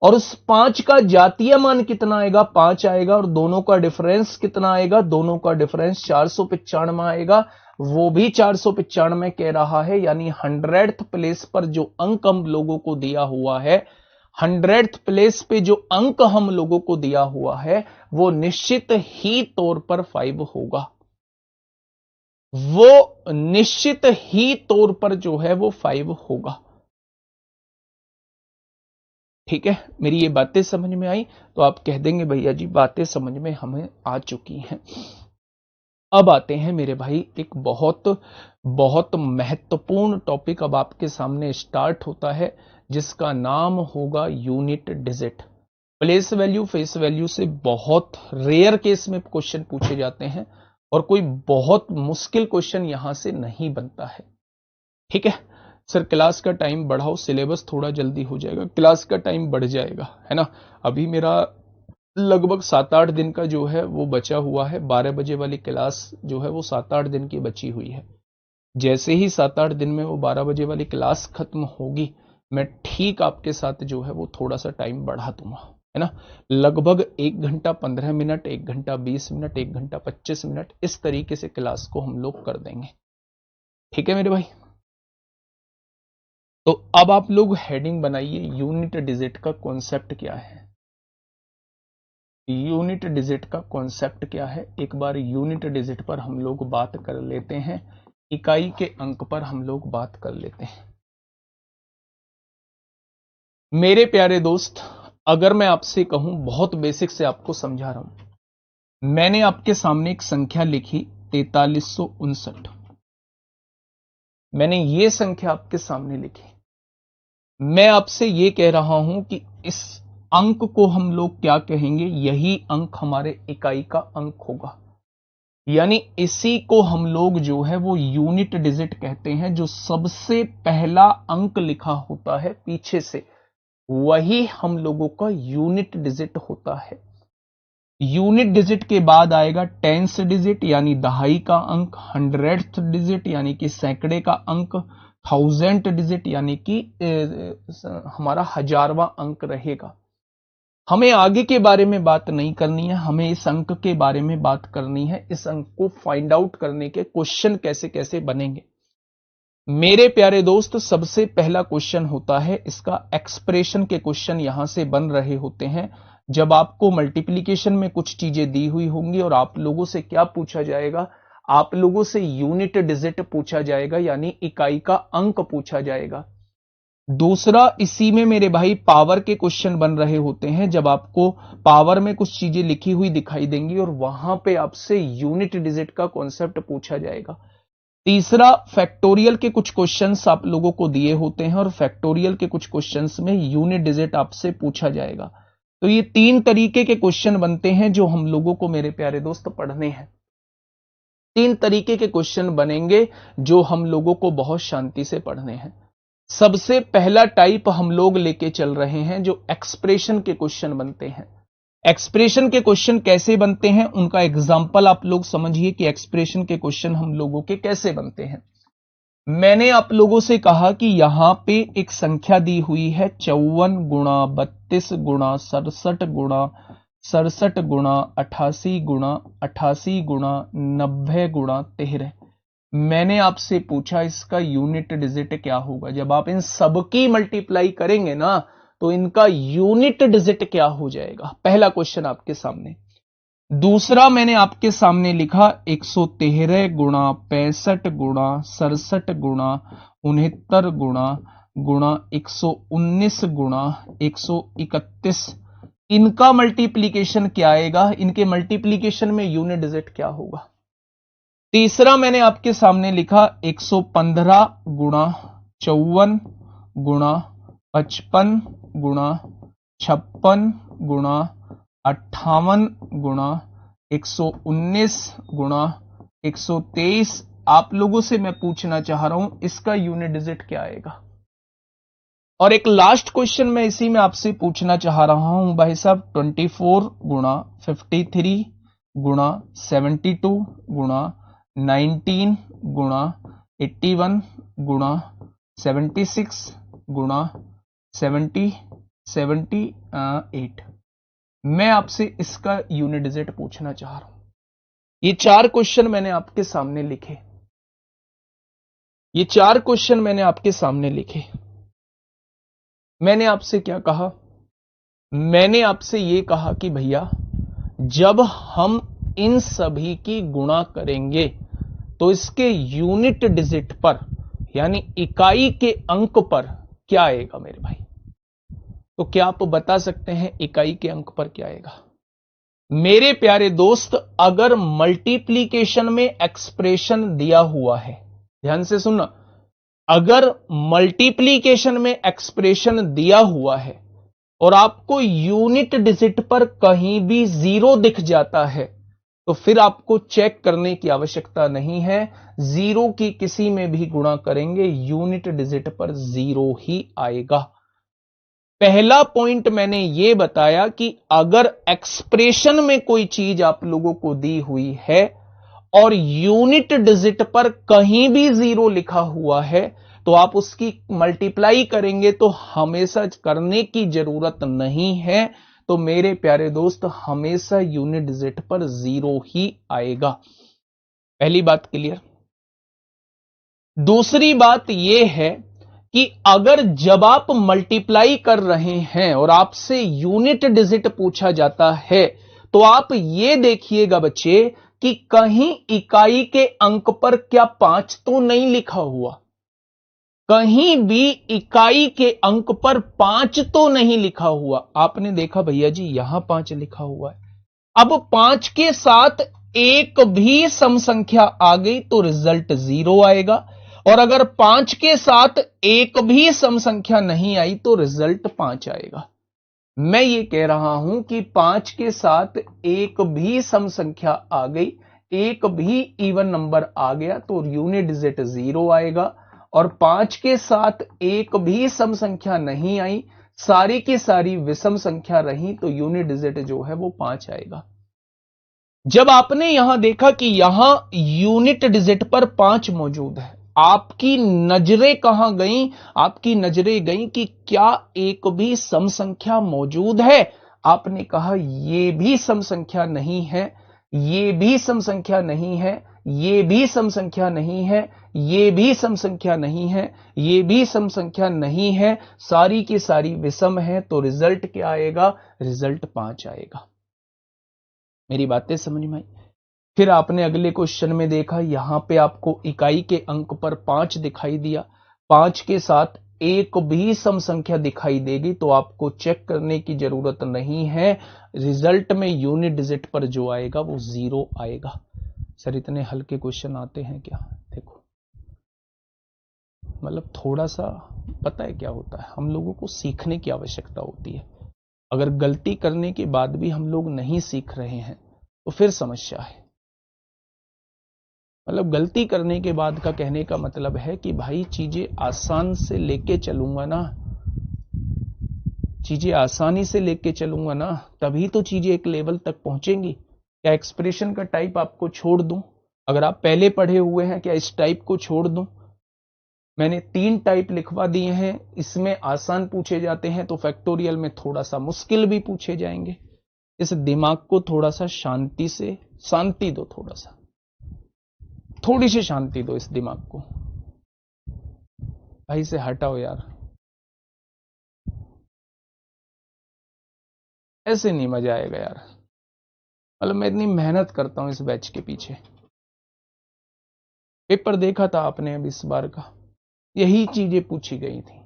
और उस 5 का जातीय मान कितना आएगा, 5 आएगा, और दोनों का डिफरेंस कितना आएगा, दोनों का डिफरेंस 495 आएगा, वो भी 495 कह रहा है। यानी 100th प्लेस पर जो अंक हम लोगों को दिया हुआ है, 100th प्लेस पे जो अंक हम लोगों को दिया हुआ है, वो निश्चित ही तौर पर 5 होगा, वो निश्चित ही तौर पर जो है वो 5 होगा। ठीक है, मेरी ये बातें समझ में आई, तो आप कह देंगे भैया जी बातें समझ में हमें आ चुकी हैं। अब आते हैं मेरे भाई, एक बहुत बहुत महत्वपूर्ण टॉपिक अब आपके सामने स्टार्ट होता है, जिसका नाम होगा unit digit. Place value, face value से बहुत रेयर केस में क्वेश्चन पूछे जाते हैं, और कोई बहुत मुश्किल क्वेश्चन यहां से नहीं बनता है। ठीक है सर, क्लास का टाइम बढ़ाओ, सिलेबस थोड़ा जल्दी हो जाएगा, क्लास का टाइम बढ़ जाएगा, है ना। अभी मेरा लगभग 7-8 दिन का जो है वो बचा हुआ है, 12 बजे वाली क्लास जो है वो 7-8 दिन की बची हुई है। जैसे ही 7-8 दिन में वो 12 बजे वाली क्लास खत्म होगी, मैं ठीक आपके साथ जो है वो थोड़ा सा टाइम बढ़ा दूंगा, है ना। लगभग 1 घंटा 15 मिनट, 1 घंटा 20 मिनट, 1 घंटा 25 मिनट, इस तरीके से क्लास को हम लोग कर देंगे। ठीक है मेरे भाई, तो अब आप लोग हेडिंग बनाइए, यूनिट डिजिट का कॉन्सेप्ट क्या है। यूनिट डिजिट का कॉन्सेप्ट क्या है, एक बार यूनिट डिजिट पर हम लोग बात कर लेते हैं, इकाई के अंक पर हम लोग बात कर लेते हैं। मेरे प्यारे दोस्त, अगर मैं आपसे कहूं, बहुत बेसिक से आपको समझा रहा हूं, मैंने आपके सामने एक संख्या लिखी 4359, मैंने ये संख्या आपके सामने लिखी। मैं आपसे ये कह रहा हूं कि इस अंक को हम लोग क्या कहेंगे, यही अंक हमारे इकाई का अंक होगा। यानी इसी को हम लोग जो है वो यूनिट डिजिट कहते हैं। जो सबसे पहला अंक लिखा होता है पीछे से, वही हम लोगों का यूनिट डिजिट होता है। यूनिट डिजिट के बाद आएगा टेंस डिजिट यानी दहाई का अंक, 100th डिजिट यानी कि सैकड़े का अंक, 1000th डिजिट यानी कि हमारा 1000वां अंक रहेगा। हमें आगे के बारे में बात नहीं करनी है, हमें इस अंक के बारे में बात करनी है, इस अंक को फाइंड आउट करने के क्वेश्चन कैसे कैसे बनेंगे। मेरे प्यारे दोस्त, सबसे पहला क्वेश्चन होता है इसका एक्सप्रेशन के क्वेश्चन यहां से बन रहे होते हैं। जब आपको मल्टीप्लिकेशन में कुछ चीजें दी हुई होंगी और आप लोगों से क्या पूछा जाएगा, आप लोगों से यूनिट डिजिट पूछा जाएगा, यानी इकाई का अंक पूछा जाएगा। दूसरा, इसी में मेरे भाई पावर के क्वेश्चन बन रहे होते हैं, जब आपको पावर में कुछ चीजें लिखी हुई दिखाई देंगी और वहां पे आपसे यूनिट डिजिट का कॉन्सेप्ट पूछा जाएगा। तीसरा, फैक्टोरियल के कुछ क्वेश्चंस आप लोगों को दिए होते हैं और फैक्टोरियल के कुछ क्वेश्चंस में यूनिट डिजिट आपसे पूछा जाएगा। तो ये 3 तरीके के क्वेश्चन बनते हैं जो हम लोगों को मेरे प्यारे दोस्त पढ़ने हैं। 3 तरीके के क्वेश्चन बनेंगे जो हम लोगों को बहुत शांति से पढ़ने हैं। सबसे पहला टाइप हम लोग लेके चल रहे हैं जो एक्सप्रेशन के क्वेश्चन बनते हैं। एक्सप्रेशन के क्वेश्चन कैसे बनते हैं उनका एग्जाम्पल आप लोग समझिए कि एक्सप्रेशन के क्वेश्चन हम लोगों के कैसे बनते हैं। मैंने आप लोगों से कहा कि यहां पे एक संख्या दी हुई है 54 गुणा 32 गुणा 67 गुणा 67 गुणा 88 गुणा 88 गुणा 90 गुणा 13। मैंने आपसे पूछा इसका यूनिट डिजिट क्या होगा। जब आप इन सबकी मल्टीप्लाई करेंगे ना तो इनका यूनिट डिजिट क्या हो जाएगा, पहला क्वेश्चन आपके सामने। दूसरा, मैंने आपके सामने लिखा 113 गुणा 65 गुणा 67 गुणा 69 गुणा 119 गुणा 131। इनका मल्टीप्लीकेशन क्या आएगा, इनके मल्टीप्लीकेशन में यूनिट डिजिट क्या होगा। तीसरा, मैंने आपके सामने लिखा 115 गुणा 54 गुणा 55 गुणा 56 गुणा 58 गुणा 119 गुणा 123। आप लोगों से मैं पूछना चाह रहा हूं इसका यूनिट डिजिट क्या आएगा। और एक लास्ट क्वेश्चन मैं इसी में आपसे पूछना चाह रहा हूं भाई साहब, 24 गुणा 53 गुणा 72 गुणा 19 गुणा 81 गुणा 76 गुणा 78। मैं आपसे इसका यूनिट डिजिट पूछना चाह रहा हूं। ये 4 क्वेश्चन मैंने आपके सामने लिखे। ये 4 क्वेश्चन मैंने आपके सामने लिखे। मैंने आपसे क्या कहा, मैंने आपसे ये कहा कि भैया जब हम इन सभी की गुणा करेंगे तो इसके यूनिट डिजिट पर यानी इकाई के अंक पर क्या आएगा मेरे भाई। तो क्या आप बता सकते हैं इकाई के अंक पर क्या आएगा। मेरे प्यारे दोस्त, अगर मल्टीप्लीकेशन में एक्सप्रेशन दिया हुआ है, ध्यान से सुनना, अगर मल्टीप्लीकेशन में एक्सप्रेशन दिया हुआ है और आपको यूनिट डिजिट पर कहीं भी 0 दिख जाता है तो फिर आपको चेक करने की आवश्यकता नहीं है। 0 की किसी में भी गुणा करेंगे यूनिट डिजिट पर 0 ही आएगा। पहला पॉइंट मैंने यह बताया कि अगर एक्सप्रेशन में कोई चीज आप लोगों को दी हुई है और यूनिट डिजिट पर कहीं भी 0 लिखा हुआ है तो आप उसकी मल्टीप्लाई करेंगे तो हमेशा करने की जरूरत नहीं है। तो मेरे प्यारे दोस्त, हमेशा यूनिट डिजिट पर 0 ही आएगा। पहली बात क्लियर। दूसरी बात यह है कि अगर जब आप मल्टीप्लाई कर रहे हैं और आपसे यूनिट डिजिट पूछा जाता है तो आप यह देखिएगा बच्चे कि कहीं इकाई के अंक पर क्या 5 तो नहीं लिखा हुआ। कहीं भी इकाई के अंक पर 5 तो नहीं लिखा हुआ। आपने देखा भैया जी यहां 5 लिखा हुआ है। अब 5 के साथ एक भी सम संख्या आ गई तो रिजल्ट 0 आएगा, और अगर 5 के साथ एक भी सम संख्या नहीं आई तो रिजल्ट 5 आएगा। मैं ये कह रहा हूं कि 5 के साथ एक भी सम संख्या आ गई, एक भी इवन नंबर आ गया तो यूनिट डिजिट 0 आएगा, और 5 के साथ एक भी सम संख्या नहीं आई, सारी की सारी विषम संख्या रही तो यूनिट डिजिट जो है वो 5 आएगा। जब आपने यहां देखा कि यहां यूनिट डिजिट पर 5 मौजूद है, आपकी नजरें कहां गईं? आपकी नजरें गईं कि क्या एक भी सम संख्या मौजूद है। आपने कहा यह भी सम संख्या नहीं है, यह भी सम संख्या नहीं है, यह भी सम संख्या नहीं है, यह भी सम संख्या नहीं है, यह भी सम संख्या नहीं है, सारी की सारी विषम है तो रिजल्ट क्या आएगा? रिजल्ट 5 आएगा। मेरी बातें समझ में आई? फिर आपने अगले क्वेश्चन में देखा, यहां पे आपको इकाई के अंक पर 5 दिखाई दिया, 5 के साथ एक भी सम संख्या दिखाई देगी तो आपको चेक करने की जरूरत नहीं है, रिजल्ट में यूनिट डिजिट पर जो आएगा वो 0 आएगा। सर इतने हल्के क्वेश्चन आते हैं क्या? देखो मतलब थोड़ा सा पता है क्या होता है, हम लोगों को सीखने की आवश्यकता होती है। अगर गलती करने के बाद भी हम लोग नहीं सीख रहे हैं तो फिर समस्या है। मतलब गलती करने के बाद का कहने का मतलब है कि भाई चीजें आसान से लेके चलूंगा ना, चीजें आसानी से लेके चलूंगा ना, तभी तो चीजें एक लेवल तक पहुंचेंगी। क्या एक्सप्रेशन का टाइप आपको छोड़ दूं? अगर आप पहले पढ़े हुए हैं, क्या इस टाइप को छोड़ दूं? मैंने 3 टाइप लिखवा दिए हैं, इसमें आसान पूछे जाते हैं तो फैक्टोरियल में थोड़ा सा मुश्किल भी पूछे जाएंगे। इस दिमाग को थोड़ा सा शांति दो, थोड़ी सी शांति दो इस दिमाग को। भाई से हटाओ यार, ऐसे नहीं मजा आएगा यार। मतलब मैं इतनी मेहनत करता हूं इस बैच के पीछे। पेपर देखा था आपने अब इस बार का, यही चीजें पूछी गई थी।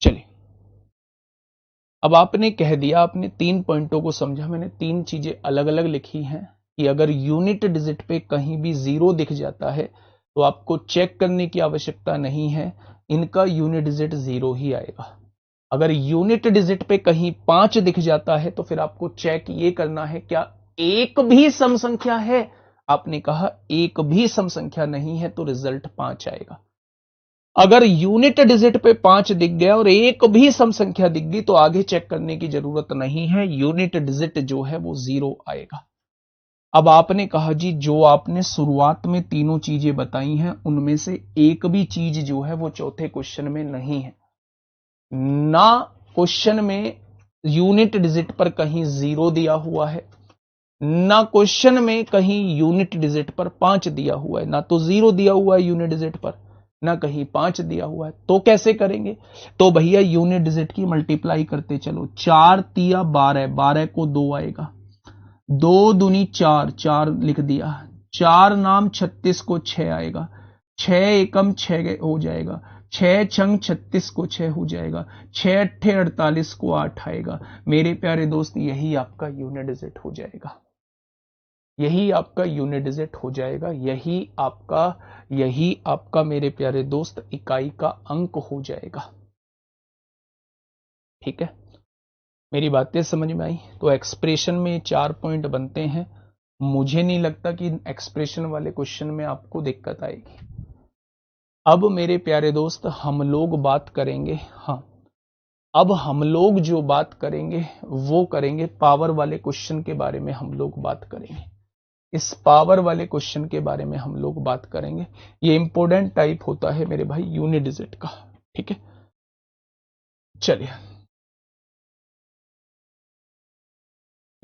चलिए, अब आपने कह दिया, आपने 3 पॉइंटों को समझा, मैंने 3 चीजें अलग अलग लिखी हैं कि अगर यूनिट डिजिट पे कहीं भी 0 दिख जाता है तो आपको चेक करने की आवश्यकता नहीं है, इनका यूनिट डिजिट 0 ही आएगा। अगर यूनिट डिजिट पे कहीं 5 दिख जाता है तो फिर आपको चेक ये करना है क्या एक भी सम संख्या है। आपने कहा एक भी सम संख्या नहीं है तो रिजल्ट 5 आएगा। अगर यूनिट डिजिट पे 5 दिख गया और एक भी सम संख्या दिख गई तो आगे चेक करने की जरूरत नहीं है, यूनिट डिजिट जो है वो 0 आएगा। अब आपने कहा जी जो आपने शुरुआत में तीनों चीजें बताई हैं उनमें से एक भी चीज जो है वो चौथे क्वेश्चन में नहीं है। ना क्वेश्चन में यूनिट डिजिट पर कहीं 0 दिया हुआ है, ना क्वेश्चन में कहीं यूनिट डिजिट पर 5 दिया हुआ है, ना तो 0 दिया हुआ है यूनिट डिजिट पर, ना कहीं 5 दिया हुआ है। तो कैसे करेंगे? तो भैया यूनिट डिजिट की मल्टीप्लाई करते चलो, 4 तिया 12, 12 को 2 आएगा, 2 दूनी 4, 4 लिख दिया, 4 नाम 36 को 6 आएगा, 6 एकम 6 हो जाएगा, 6 छंग 36 को 6 हो जाएगा, 6 अट्ठे 48 को 8 आएगा। मेरे प्यारे दोस्त यही आपका यूनिट डिजिट हो जाएगा, यही आपका यूनिट डिजिट हो जाएगा, यही आपका मेरे प्यारे दोस्त इकाई का अंक हो जाएगा। ठीक है, मेरी बातें समझ में आई? तो एक्सप्रेशन में 4 पॉइंट बनते हैं। मुझे नहीं लगता कि एक्सप्रेशन वाले क्वेश्चन में आपको दिक्कत आएगी। अब मेरे प्यारे दोस्त हम लोग बात करेंगे, हाँ अब हम लोग जो बात करेंगे वो करेंगे पावर वाले क्वेश्चन के बारे में हम लोग बात करेंगे। इस पावर वाले क्वेश्चन के बारे में हम लोग बात करेंगे। ये इंपॉर्टेंट टाइप होता है मेरे भाई यूनिट डिजिट का। ठीक है, चलिए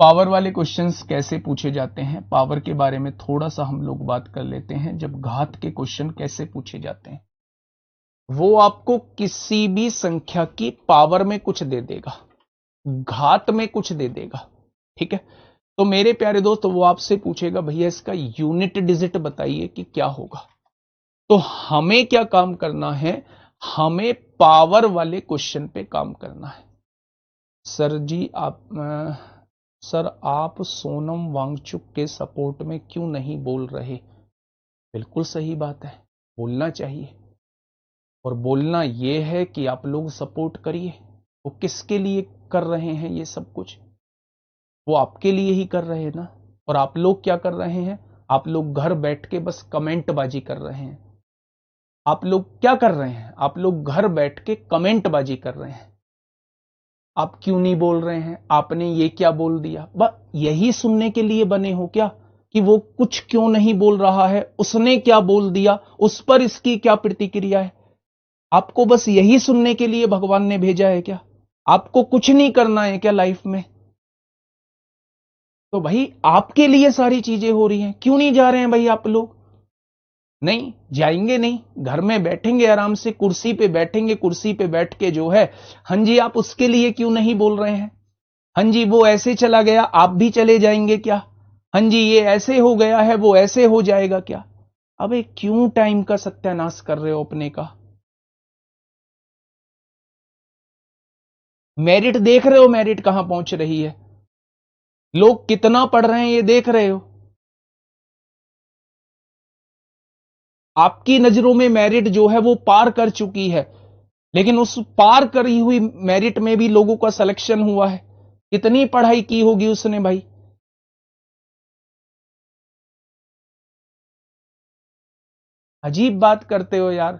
पावर वाले क्वेश्चंस कैसे पूछे जाते हैं, पावर के बारे में थोड़ा सा हम लोग बात कर लेते हैं। जब घात के क्वेश्चन कैसे पूछे जाते हैं, वो आपको किसी भी संख्या की पावर में कुछ दे देगा, घात में कुछ दे देगा। ठीक है, तो मेरे प्यारे दोस्त वो आपसे पूछेगा भैया इसका यूनिट डिजिट बताइए कि क्या होगा। तो हमें क्या काम करना है, हमें पावर वाले क्वेश्चन पे काम करना है। सर जी सर आप सोनम वांगचुक के सपोर्ट में क्यों नहीं बोल रहे? बिल्कुल सही बात है, बोलना चाहिए। और बोलना यह है कि आप लोग सपोर्ट करिए। वो किसके लिए कर रहे हैं ये सब कुछ? वो आपके लिए ही कर रहे हैं ना। और आप लोग क्या कर रहे हैं? आप लोग घर बैठ के बस कमेंट बाजी कर रहे हैं। आप लोग क्या कर रहे हैं? आप लोग घर बैठ के कमेंट बाजी कर रहे हैं। आप क्यों नहीं बोल रहे हैं? आपने ये क्या बोल दिया? बस यही सुनने के लिए बने हो क्या कि वो कुछ क्यों नहीं बोल रहा है, उसने क्या बोल दिया, उस पर इसकी क्या प्रतिक्रिया है? आपको बस यही सुनने के लिए भगवान ने भेजा है क्या? आपको कुछ नहीं करना है क्या लाइफ में? तो भाई आपके लिए सारी चीजें हो रही हैं, क्यों नहीं जा रहे हैं भाई आप लोग? नहीं जाएंगे, नहीं, घर में बैठेंगे आराम से, कुर्सी पे बैठेंगे, कुर्सी पे बैठ के जो है, हाँ जी आप उसके लिए क्यों नहीं बोल रहे हैं? हाँ जी वो ऐसे चला गया, आप भी चले जाएंगे क्या? हाँ जी ये ऐसे हो गया है, वो ऐसे हो जाएगा क्या? अबे क्यों टाइम का सत्यानाश कर रहे हो अपने का? मेरिट देख रहे हो, मेरिट कहां पहुंच रही है, लोग कितना पढ़ रहे हैं ये देख रहे हो? आपकी नजरों में मेरिट जो है वो पार कर चुकी है, लेकिन उस पार करी हुई मेरिट में भी लोगों का सिलेक्शन हुआ है। कितनी पढ़ाई की होगी उसने भाई? अजीब बात करते हो यार,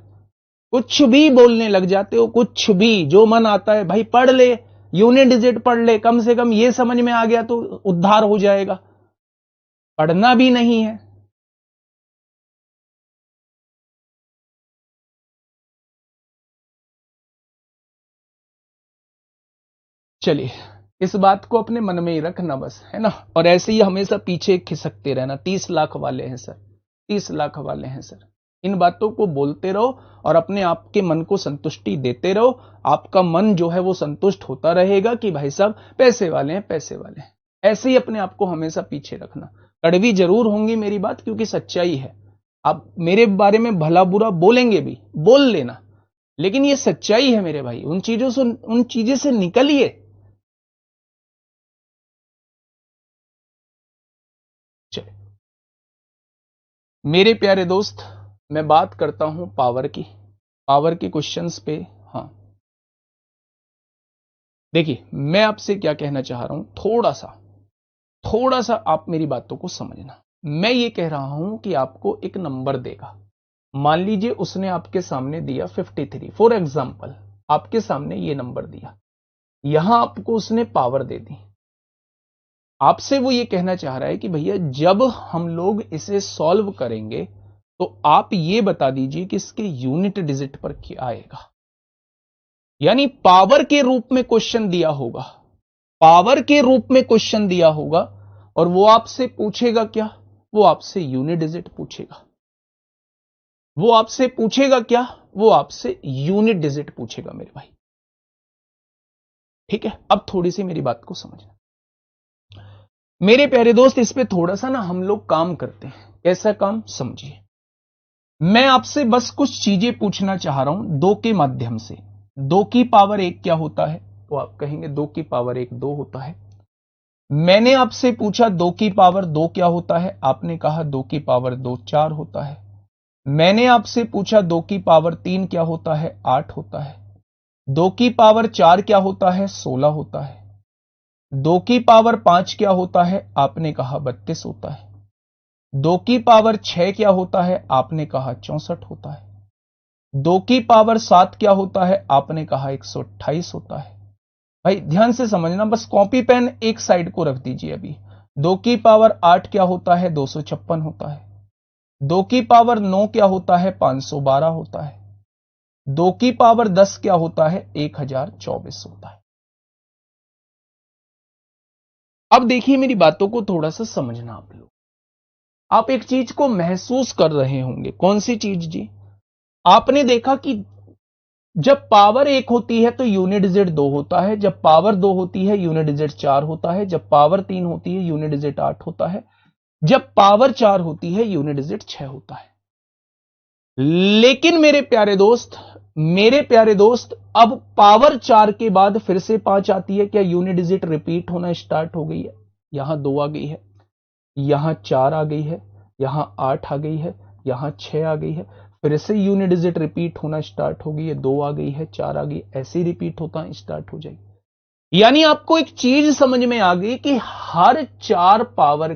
कुछ भी बोलने लग जाते हो, कुछ भी जो मन आता है भाई पढ़ ले, यूनिट डिजिट पढ़ ले, कम से कम ये समझ में आ गया तो उद्धार हो जाएगा। पढ़ना भी नहीं है। चलिए इस बात को अपने मन में ही रखना बस, है ना, और ऐसे ही हमेशा पीछे खिसकते रहना। 30 लाख वाले हैं सर, 30 लाख वाले हैं सर, इन बातों को बोलते रहो और अपने आप के मन को संतुष्टि देते रहो। आपका मन जो है वो संतुष्ट होता रहेगा कि भाई साहब पैसे वाले हैं, पैसे वाले हैं। ऐसे ही अपने आप को हमेशा पीछे रखना। कड़वी जरूर होंगी मेरी बात, क्योंकि सच्चाई है। आप मेरे बारे में भला बुरा बोलेंगे भी, बोल लेना, लेकिन ये सच्चाई है मेरे भाई। उन चीजों से, उन चीजों से निकलिए। चलिए मेरे प्यारे दोस्त, मैं बात करता हूं पावर की, पावर के क्वेश्चंस पे। हाँ देखिए मैं आपसे क्या कहना चाह रहा हूं, थोड़ा सा आप मेरी बातों को समझना। मैं ये कह रहा हूं कि आपको एक नंबर देगा, मान लीजिए उसने आपके सामने दिया 53, फॉर एग्जाम्पल आपके सामने ये नंबर दिया, यहां आपको उसने पावर दे दी। आपसे वो ये कहना चाह रहा है कि भैया जब हम लोग इसे सॉल्व करेंगे तो आप ये बता दीजिए कि इसके यूनिट डिजिट पर क्या आएगा। यानी पावर के रूप में क्वेश्चन दिया होगा, पावर के रूप में क्वेश्चन दिया होगा, और वो आपसे पूछेगा क्या? वो आपसे यूनिट डिजिट पूछेगा। वो आपसे पूछेगा क्या? वो आपसे यूनिट डिजिट पूछेगा मेरे भाई। ठीक है, अब थोड़ी सी मेरी बात को समझना मेरे प्यारे दोस्त। इस पे थोड़ा सा ना हम लोग काम करते हैं। कैसा काम? समझिए, मैं आपसे बस कुछ चीजें पूछना चाह रहा हूं दो के माध्यम से। 2 की पावर 1 क्या होता है? तो आप कहेंगे 2 की पावर 1 2 होता है। मैंने आपसे पूछा 2 की पावर 2 क्या होता है? आपने कहा 2 की पावर 2 4 होता है। मैंने आपसे पूछा 2 की पावर 3 क्या होता है? 8 होता है। 2 की पावर 4 क्या होता है? 16 होता है। 2 की पावर 5 क्या होता है? आपने कहा 32 होता है। 2 की पावर 6 क्या होता है? आपने कहा 64 होता है। 2 की पावर 7 क्या होता है? आपने कहा 128 होता है। भाई ध्यान से समझना, बस कॉपी पेन एक साइड को रख दीजिए अभी। 2 की पावर 8 क्या होता है? 256 होता है। 2 की पावर 9 क्या होता है? 512 होता है। 2 की पावर 10 क्या होता है? 1024 होता है। अब देखिए मेरी बातों को थोड़ा सा समझना आप लोग। आप एक चीज को महसूस कर रहे होंगे। कौन सी चीज जी? आपने देखा कि जब पावर 1 होती है तो यूनिट डिजिट 2 होता है, जब पावर 2 होती है यूनिट डिजिट 4 होता है, जब पावर 3 होती है यूनिट डिजिट 8 होता है, जब पावर 4 होती है यूनिट डिजिट 6 होता है। लेकिन मेरे प्यारे दोस्त, अब पावर 4 के बाद फिर से 5 आती है। क्या यूनिट डिजिट रिपीट होना स्टार्ट हो गई है? यहां 2 आ गई है, यहां 4 आ गई है, यहां 8 आ गई है, यहां 6 आ गई है। फिर से यूनिट डिजिट रिपीट होना स्टार्ट हो गई है, 2 आ गई है, 4 आ गई, ऐसे ही रिपीट होता स्टार्ट हो जाएगी। यानी आपको एक चीज समझ में आ गई कि हर 4 पावर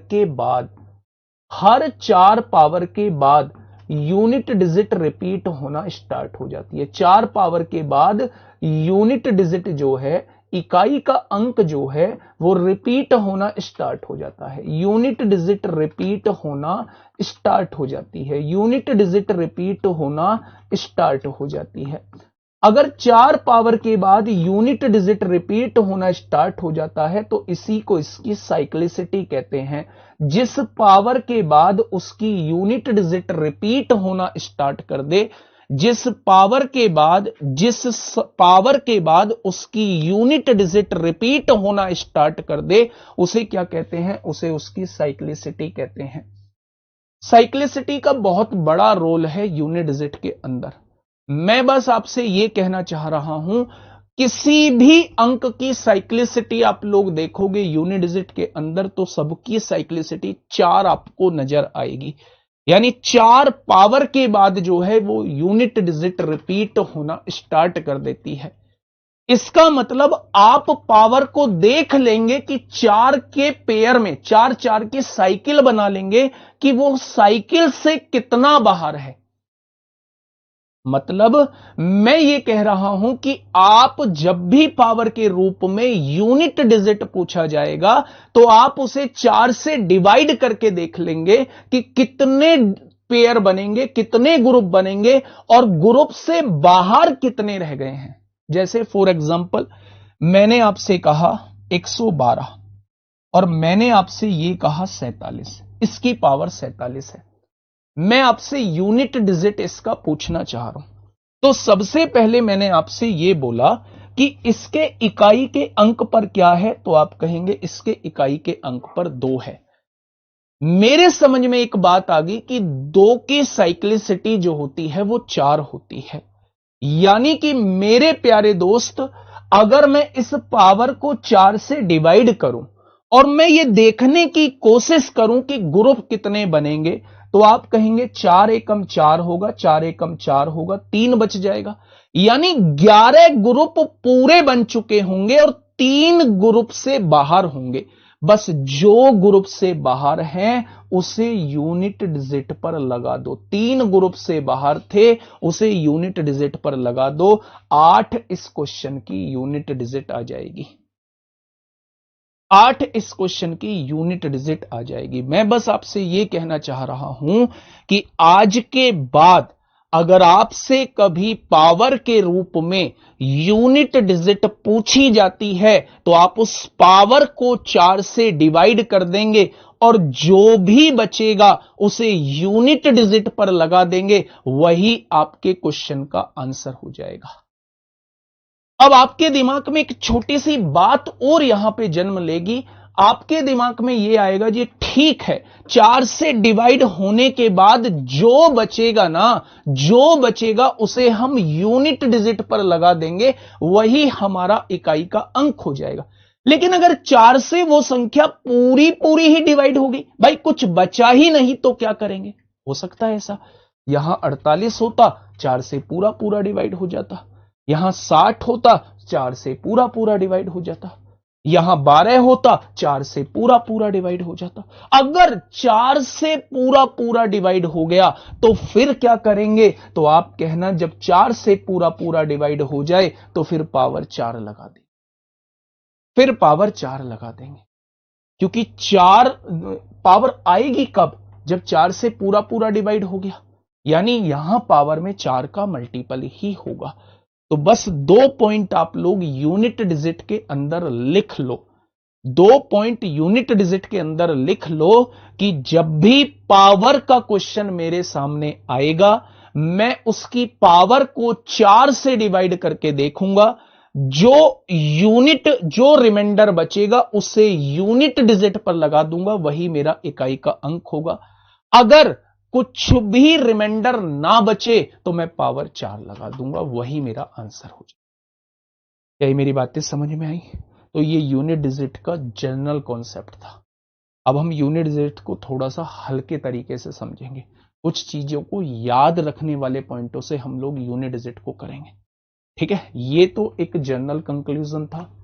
के बाद यूनिट डिजिट रिपीट होना स्टार्ट हो जाती है। 4 पावर के बाद यूनिट डिजिट जो है, इकाई का अंक जो है, वो रिपीट होना स्टार्ट हो जाता है। यूनिट डिजिट रिपीट होना स्टार्ट हो जाती है। यूनिट डिजिट रिपीट होना स्टार्ट हो जाती है। अगर 4 पावर के बाद यूनिट डिजिट रिपीट होना स्टार्ट हो जाता है तो इसी को इसकी साइक्लिसिटी कहते हैं। जिस पावर के बाद उसकी यूनिट डिजिट रिपीट होना स्टार्ट कर दे, जिस पावर के बाद उसकी यूनिट डिजिट रिपीट होना स्टार्ट कर दे, उसे क्या कहते हैं? उसे उसकी साइक्लिसिटी कहते हैं। साइक्लिसिटी का बहुत बड़ा रोल है यूनिट डिजिट के अंदर। मैं बस आपसे यह कहना चाह रहा हूं, किसी भी अंक की साइक्लिसिटी आप लोग देखोगे यूनिट डिजिट के अंदर तो सबकी साइक्लिसिटी 4 आपको नजर आएगी। यानी 4 पावर के बाद जो है वो यूनिट डिजिट रिपीट होना स्टार्ट कर देती है। इसका मतलब आप पावर को देख लेंगे कि 4 के पेयर में 4 की साइकिल बना लेंगे कि वो साइकिल से कितना बाहर है। मतलब मैं ये कह रहा हूं कि आप जब भी पावर के रूप में यूनिट डिजिट पूछा जाएगा तो आप उसे 4 से डिवाइड करके देख लेंगे कि कितने पेयर बनेंगे, कितने ग्रुप बनेंगे और ग्रुप से बाहर कितने रह गए हैं। जैसे फॉर एग्जांपल मैंने आपसे कहा 112 और मैंने आपसे ये कहा 47, इसकी पावर 47 है। मैं आपसे यूनिट डिजिट इसका पूछना चाह रहा हूं, तो सबसे पहले मैंने आपसे यह बोला कि इसके इकाई के अंक पर क्या है, तो आप कहेंगे इसके इकाई के अंक पर 2 है। मेरे समझ में एक बात आ गई कि 2 की साइक्लिसिटी जो होती है वो 4 होती है। यानी कि मेरे प्यारे दोस्त, अगर मैं इस पावर को 4 से डिवाइड करूं और मैं ये देखने की कोशिश करूं कि ग्रुप कितने बनेंगे, तो आप कहेंगे 4 एकम 4 होगा, 4 एकम 4 होगा, 3 बच जाएगा। यानी 11 ग्रुप पूरे बन चुके होंगे और 3 ग्रुप से बाहर होंगे। बस जो ग्रुप से बाहर हैं उसे यूनिट डिजिट पर लगा दो। 3 ग्रुप से बाहर थे, उसे यूनिट डिजिट पर लगा दो। 8 इस क्वेश्चन की यूनिट डिजिट आ जाएगी। 8 इस क्वेश्चन की यूनिट डिजिट आ जाएगी। मैं बस आपसे यह कहना चाह रहा हूं कि आज के बाद अगर आपसे कभी पावर के रूप में यूनिट डिजिट पूछी जाती है तो आप उस पावर को 4 से डिवाइड कर देंगे और जो भी बचेगा उसे यूनिट डिजिट पर लगा देंगे, वही आपके क्वेश्चन का आंसर हो जाएगा। अब आपके दिमाग में एक छोटी सी बात और यहां पे जन्म लेगी। आपके दिमाग में यह आएगा जी ठीक है, 4 से डिवाइड होने के बाद जो बचेगा ना, जो बचेगा उसे हम यूनिट डिजिट पर लगा देंगे, वही हमारा इकाई का अंक हो जाएगा। लेकिन अगर 4 से वो संख्या पूरी पूरी ही डिवाइड होगी, भाई कुछ बचा ही नहीं, तो क्या करेंगे? हो सकता है ऐसा, यहां 48 होता, 4 से पूरा पूरा डिवाइड हो जाता। यहां 60 होता, 4 से पूरा पूरा डिवाइड हो जाता। यहां 12 होता, 4 से पूरा पूरा डिवाइड हो जाता। अगर 4 से पूरा पूरा डिवाइड हो गया तो फिर क्या करेंगे? तो आप कहना जब 4 से पूरा पूरा डिवाइड हो जाए तो फिर पावर 4 लगा देंगे। फिर पावर 4 लगा देंगे, क्योंकि 4 पावर आएगी कब? जब 4 से पूरा पूरा डिवाइड हो गया। यानी यहां पावर में 4 का मल्टीपल ही होगा। तो बस 2 पॉइंट आप लोग यूनिट डिजिट के अंदर लिख लो। 2 पॉइंट यूनिट डिजिट के अंदर लिख लो कि जब भी पावर का क्वेश्चन मेरे सामने आएगा, मैं उसकी पावर को 4 से डिवाइड करके देखूंगा। जो रिमाइंडर बचेगा उसे यूनिट डिजिट पर लगा दूंगा, वही मेरा इकाई का अंक होगा। अगर कुछ भी रिमाइंडर ना बचे तो मैं पावर 4 लगा दूंगा, वही मेरा आंसर हो जाए। क्या ये मेरी बातें समझ में आई? तो ये यूनिट डिजिट का जनरल कॉन्सेप्ट था। अब हम यूनिट डिजिट को थोड़ा सा हल्के तरीके से समझेंगे। कुछ चीजों को याद रखने वाले पॉइंटों से हम लोग यूनिट डिजिट को करेंगे। ठीक है, ये तो एक जनरल कंक्लूजन था।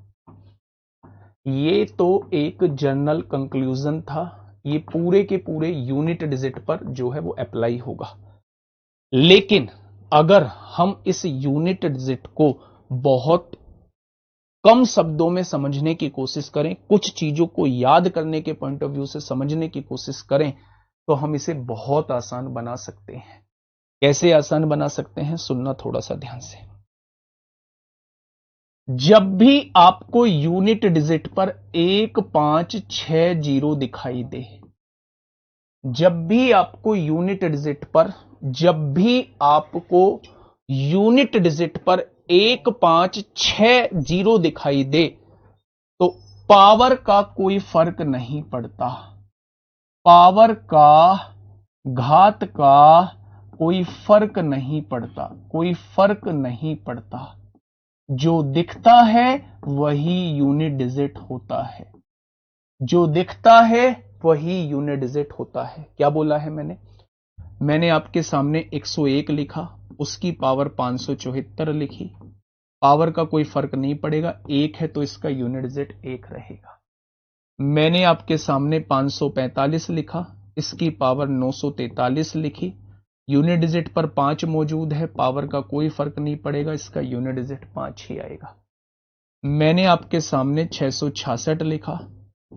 ये पूरे के पूरे यूनिट डिजिट पर जो है वो अप्लाई होगा। लेकिन अगर हम इस यूनिट डिजिट को बहुत कम शब्दों में समझने की कोशिश करें, कुछ चीजों को याद करने के पॉइंट ऑफ व्यू से समझने की कोशिश करें, तो हम इसे बहुत आसान बना सकते हैं। कैसे आसान बना सकते हैं, सुनना थोड़ा सा ध्यान से। जब भी आपको यूनिट डिजिट पर 1560 दिखाई दे, जब भी आपको यूनिट डिजिट पर, जब भी आपको यूनिट डिजिट पर 1560 दिखाई दे तो पावर का कोई फर्क नहीं पड़ता, पावर का, घात का कोई फर्क नहीं पड़ता, कोई फर्क नहीं पड़ता। जो दिखता है वही यूनिट डिजिट होता है, जो दिखता है वही यूनिट डिजिट होता है। क्या बोला है मैंने आपके सामने 101 लिखा, उसकी पावर 574 लिखी, पावर का कोई फर्क नहीं पड़ेगा, एक है तो इसका यूनिट डिजिट एक रहेगा। मैंने आपके सामने 545 लिखा, इसकी पावर 943 लिखी, यूनिट डिजिट पर 5 मौजूद है, पावर का कोई फर्क नहीं पड़ेगा, इसका यूनिट डिजिट 5 ही आएगा। मैंने आपके सामने 666 लिखा,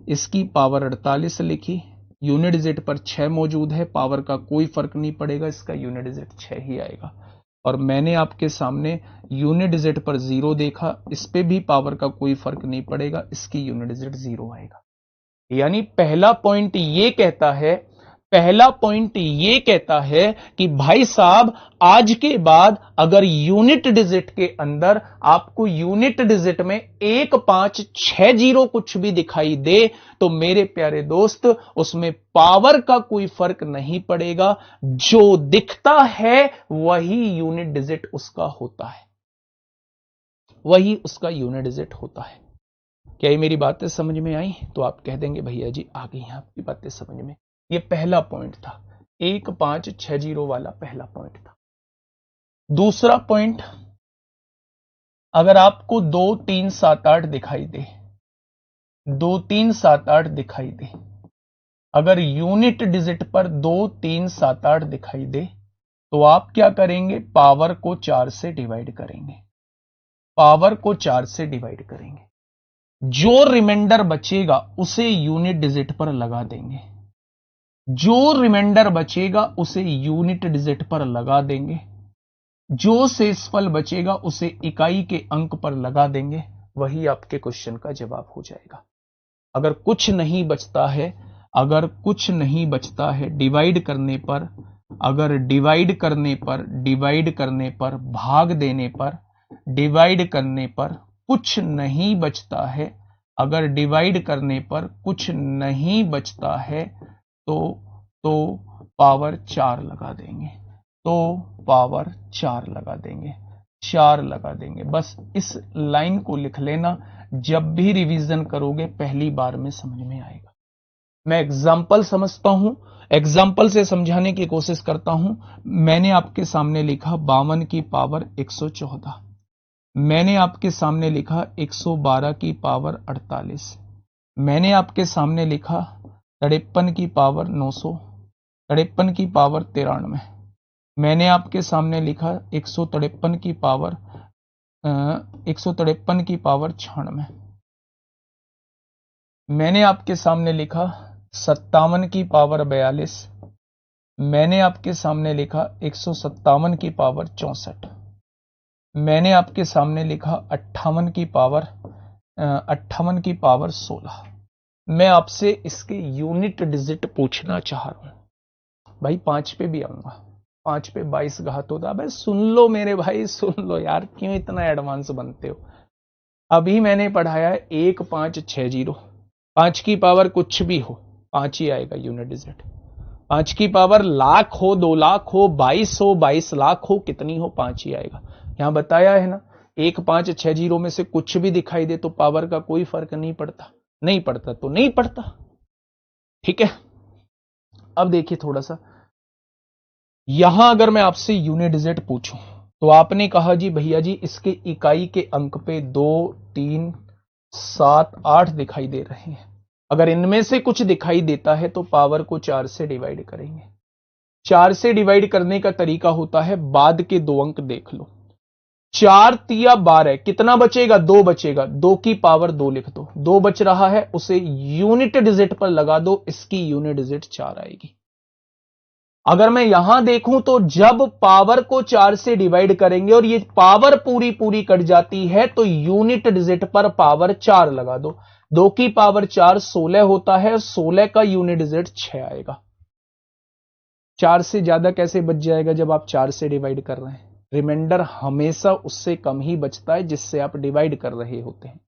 इसकी पावर 48 लिखी, यूनिट डिजिट पर 6 मौजूद है, पावर का कोई फर्क नहीं पड़ेगा, इसका यूनिट डिजिट 6 ही आएगा। और मैंने आपके सामने यूनिट डिजिट पर 0 देखा, इस पे भी पावर का कोई फर्क नहीं पड़ेगा, इसकी यूनिट डिजिट 0 आएगा। यानी पहला पॉइंट ये कहता है, पहला पॉइंट ये कहता है कि भाई साहब आज के बाद अगर यूनिट डिजिट के अंदर आपको यूनिट डिजिट में 1560 कुछ भी दिखाई दे तो मेरे प्यारे दोस्त उसमें पावर का कोई फर्क नहीं पड़ेगा, जो दिखता है वही यूनिट डिजिट उसका होता है, वही उसका यूनिट डिजिट होता है। क्या ये मेरी बातें समझ में आई? तो आप कह देंगे भैया जी आ गई हैं आपकी बातें समझ में। ये पहला पॉइंट था, 1560 वाला पहला पॉइंट था। दूसरा पॉइंट, अगर आपको 2378 दिखाई दे, 2378 दिखाई दे, अगर यूनिट डिजिट पर 2378 दिखाई दे तो आप क्या करेंगे, पावर को 4 से डिवाइड करेंगे, पावर को 4 से डिवाइड करेंगे, जो रिमाइंडर बचेगा उसे यूनिट डिजिट पर लगा देंगे, जो रिमाइंडर बचेगा उसे यूनिट डिजिट पर लगा देंगे, जो शेषफल बचेगा उसे इकाई के अंक पर लगा देंगे, वही आपके क्वेश्चन का जवाब हो जाएगा। अगर कुछ नहीं बचता है, अगर कुछ नहीं बचता है डिवाइड करने पर, अगर डिवाइड करने पर, डिवाइड करने पर, भाग देने पर, डिवाइड करने पर कुछ नहीं बचता है, अगर डिवाइड करने पर कुछ नहीं बचता है तो पावर 4 लगा देंगे, तो पावर 4 लगा देंगे, 4 लगा देंगे। बस इस लाइन को लिख लेना, जब भी रिवीजन करोगे पहली बार में समझ में आएगा। मैं एग्जाम्पल समझता हूं, एग्जाम्पल से समझाने की कोशिश करता हूं। मैंने आपके सामने लिखा 52 की पावर 114, मैंने आपके सामने लिखा 112 की पावर 48, मैंने आपके सामने लिखा 53 की पावर 900, 53 की पावर 93, मैंने आपके सामने लिखा 153 की पावर 153 की पावर 96, मैंने आपके सामने लिखा 57 की पावर 42, मैंने आपके सामने लिखा 157 की पावर 64, मैंने आपके सामने लिखा 58 की पावर 16। मैं आपसे इसके यूनिट डिजिट पूछना चाह रहा हूं भाई, 5 पे भी आऊंगा, 5 पे 22 घात होता। भाई सुन लो मेरे भाई, सुन लो यार, क्यों इतना एडवांस बनते हो। अभी मैंने पढ़ाया है 1560, 5 की पावर कुछ भी हो 5 ही आएगा यूनिट डिजिट, 5 की पावर लाख हो, 2 लाख हो, 22 हो, 22 लाख हो, कितनी हो 5 ही आएगा। यहां बताया है ना, 1560 में से कुछ भी दिखाई दे तो पावर का कोई फर्क नहीं पड़ता, नहीं पड़ता तो नहीं पड़ता, ठीक है। अब देखिए थोड़ा सा, यहां अगर मैं आपसे यूनिट डिजिट पूछूं तो आपने कहा जी भैया जी इसके इकाई के अंक पे 2, 3, 7, 8 दिखाई दे रहे हैं, अगर इनमें से कुछ दिखाई देता है तो पावर को 4 से डिवाइड करेंगे। 4 से डिवाइड करने का तरीका होता है, बाद के 2 अंक देख लो, 4 तिया 12, कितना बचेगा, 2 बचेगा, 2 की पावर 2 लिख दो, 2 बच रहा है उसे यूनिट डिजिट पर लगा दो, इसकी यूनिट डिजिट 4 आएगी। अगर मैं यहां देखूं तो जब पावर को 4 से डिवाइड करेंगे और ये पावर पूरी पूरी कट जाती है तो यूनिट डिजिट पर पावर 4 लगा दो, 2 की पावर 4 16 होता है, 16 का यूनिट डिजिट 6 आएगा। 4 से ज्यादा कैसे बच जाएगा जब आप 4 से डिवाइड कर रहे हैं? रिमाइंडर हमेशा उससे कम ही बचता है जिससे आप डिवाइड कर रहे होते हैं।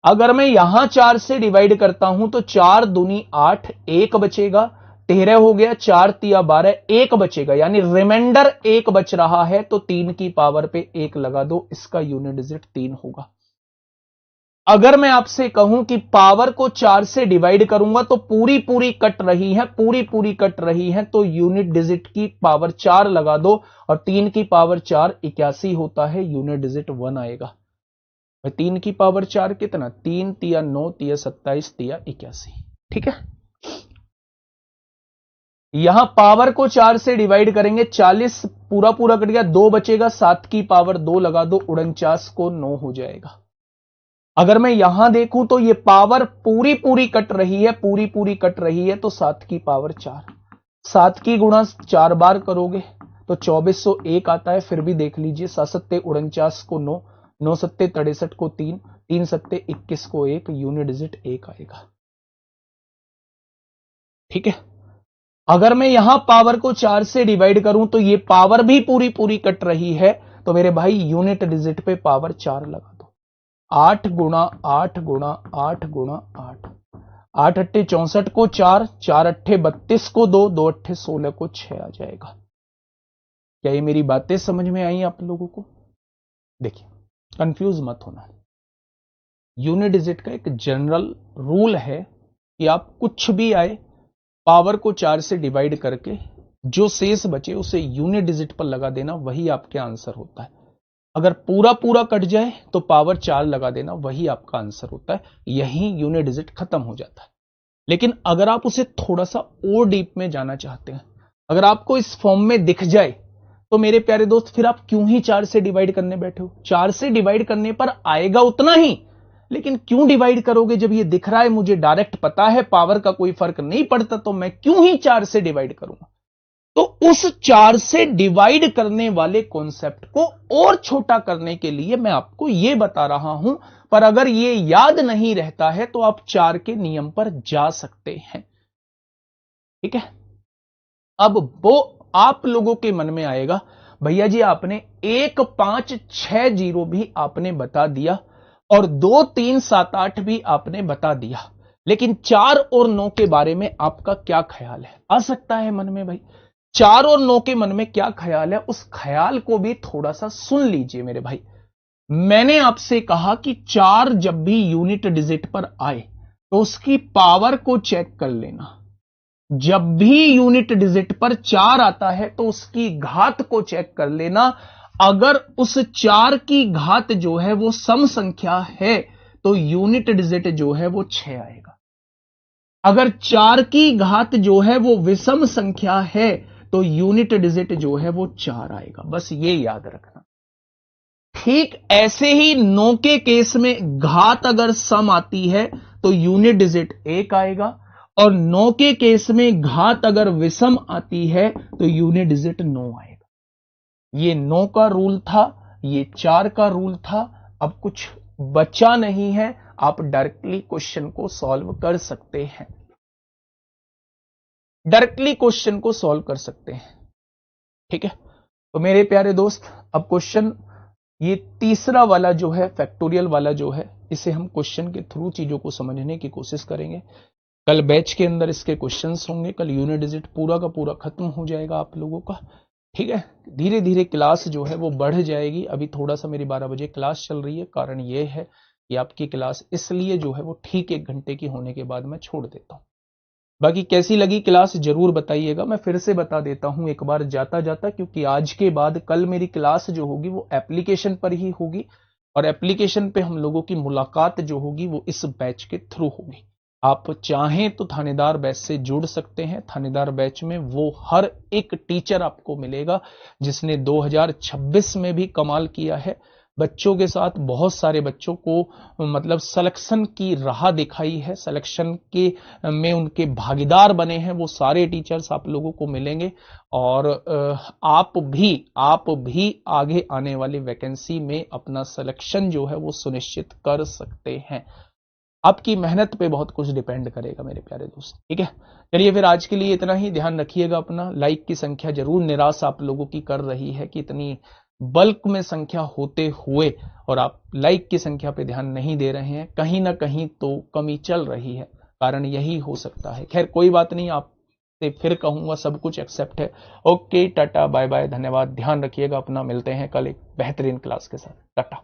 अगर मैं यहां 4 से डिवाइड करता हूं तो 4 दूनी 8, 1 बचेगा, 13 हो गया, 4 तिया 12, 1 बचेगा, यानी रिमाइंडर 1 बच रहा है, तो 3 की पावर पे 1 लगा दो, इसका यूनिट डिजिट 3 होगा। अगर मैं आपसे कहूं कि पावर को 4 से डिवाइड करूंगा तो पूरी पूरी कट रही है, पूरी पूरी कट रही है, तो यूनिट डिजिट की पावर 4 लगा दो, और 3 की पावर 4 81 होता है, यूनिट डिजिट 1 आएगा। 3 की पावर 4 कितना? 3 तिया 9 तिया 27 तिया 81। ठीक है, यहां पावर को 4 से डिवाइड करेंगे, 40 पूरा पूरा कट गया, 2 बचेगा, 7 की पावर 2 लगा दो, 49 को 9 हो जाएगा। अगर मैं यहां देखूं तो ये पावर पूरी पूरी कट रही है, पूरी पूरी कट रही है, तो 7 की पावर 4, 7 की गुणा 4 बार करोगे तो 2401 आता है। फिर भी देख लीजिए, 7 सत्ते 49 को 9, 9 सत्ते 63 को 3, 3 सत्ते 21 को 1, यूनिट डिजिट 1 आएगा। ठीक है, अगर मैं यहां पावर को 4 से डिवाइड करूं तो ये पावर भी पूरी पूरी कट रही है, तो मेरे भाई यूनिट डिजिट पे पावर 4 लगा दो। 8 गुणा 8 गुणा 8 गुणा 8, 8 अट्ठे 64 को 4, 4 अट्ठे 32 को 2, 2 अट्ठे 16 को 6 आ जाएगा। क्या ये मेरी बातें समझ में आई आप लोगों को? देखिए, कंफ्यूज मत होना। यूनिट डिजिट का एक जनरल रूल है कि आप कुछ भी आए, पावर को 4 से डिवाइड करके जो शेष बचे उसे यूनिट डिजिट पर लगा देना, वही आपके आंसर होता है। अगर पूरा पूरा कट जाए तो पावर 4 लगा देना, वही आपका आंसर होता है। यही यूनिट डिजिट खत्म हो जाता है। लेकिन अगर आप उसे थोड़ा सा और डीप में जाना चाहते हैं, अगर आपको इस फॉर्म में दिख जाए, तो मेरे प्यारे दोस्त फिर आप क्यों ही 4 से डिवाइड करने बैठे हो? 4 से डिवाइड करने पर आएगा उतना ही, लेकिन क्यों डिवाइड करोगे जब ये दिख रहा है, मुझे डायरेक्ट पता है पावर का कोई फर्क नहीं पड़ता, तो मैं क्यों ही 4 से डिवाइड करूंगा? तो उस 4 से डिवाइड करने वाले कॉन्सेप्ट को और छोटा करने के लिए मैं आपको यह बता रहा हूं, पर अगर ये याद नहीं रहता है तो आप 4 के नियम पर जा सकते हैं। ठीक है, अब वो आप लोगों के मन में आएगा, भैया जी आपने 1 5 6 0 भी आपने बता दिया और 2 3 7 8 भी आपने बता दिया, लेकिन 4 और 9 के बारे में आपका क्या ख्याल है? आ सकता है मन में भाई, 4 और 9 के मन में क्या ख्याल है? उस ख्याल को भी थोड़ा सा सुन लीजिए मेरे भाई। मैंने आपसे कहा कि 4 जब भी यूनिट डिजिट पर आए तो उसकी पावर को चेक कर लेना। जब भी यूनिट डिजिट पर 4 आता है तो उसकी घात को चेक कर लेना। अगर उस 4 की घात जो है वो सम संख्या है तो यूनिट डिजिट जो है वो 6 आएगा। अगर 4 की घात जो है वो विषम संख्या है तो यूनिट डिजिट जो है वो 4 आएगा। बस ये याद रखना। ठीक ऐसे ही 9 के केस में घात अगर सम आती है तो यूनिट डिजिट 1 आएगा, और 9 के केस में घात अगर विषम आती है तो यूनिट डिजिट 9 आएगा। ये 9 का रूल था, ये 4 का रूल था। अब कुछ बचा नहीं है, आप डायरेक्टली क्वेश्चन को सॉल्व कर सकते हैं। डायरेक्टली क्वेश्चन को सॉल्व कर सकते हैं। ठीक है, तो मेरे प्यारे दोस्त, अब क्वेश्चन ये तीसरा वाला जो है, फैक्टोरियल वाला जो है, इसे हम क्वेश्चन के थ्रू चीजों को समझने की कोशिश करेंगे। कल बैच के अंदर इसके क्वेश्चंस होंगे, कल यूनिट डिजिट पूरा का पूरा खत्म हो जाएगा आप लोगों का। ठीक है, धीरे धीरे क्लास जो है वो बढ़ जाएगी। अभी थोड़ा सा मेरी 12 बजे क्लास चल रही है, कारण ये है कि आपकी क्लास इसलिए जो है वो ठीक 1 घंटे की होने के बाद मैं छोड़ देता हूं। बाकी कैसी लगी क्लास जरूर बताइएगा। मैं फिर से बता देता हूं एक बार जाता जाता, क्योंकि आज के बाद कल मेरी क्लास जो होगी वो एप्लीकेशन पर ही होगी, और एप्लीकेशन पे हम लोगों की मुलाकात जो होगी वो इस बैच के थ्रू होगी। आप चाहें तो थानेदार बैच से जुड़ सकते हैं। थानेदार बैच में वो हर एक टीचर आपको मिलेगा जिसने 2026 में भी कमाल किया है, बच्चों के साथ बहुत सारे बच्चों को मतलब सिलेक्शन की राह दिखाई है, सिलेक्शन के में उनके भागीदार बने हैं। वो सारे टीचर्स आप लोगों को मिलेंगे, और आप भी आगे आने वाली वैकेंसी में अपना सिलेक्शन जो है वो सुनिश्चित कर सकते हैं। आपकी मेहनत पे बहुत कुछ डिपेंड करेगा मेरे प्यारे दोस्त। ठीक है, चलिए फिर आज के लिए इतना ही। ध्यान रखिएगा अपना। लाइक की संख्या जरूर निराश आप लोगों की कर रही है कि इतनी बल्क में संख्या होते हुए और आप लाइक की संख्या पे ध्यान नहीं दे रहे हैं। कहीं ना कहीं तो कमी चल रही है, कारण यही हो सकता है। खैर कोई बात नहीं, आपसे फिर कहूंगा सब कुछ एक्सेप्ट है। ओके, टाटा बाय बाय, धन्यवाद, ध्यान रखिएगा अपना। मिलते हैं कल एक बेहतरीन क्लास के साथ। टाटा।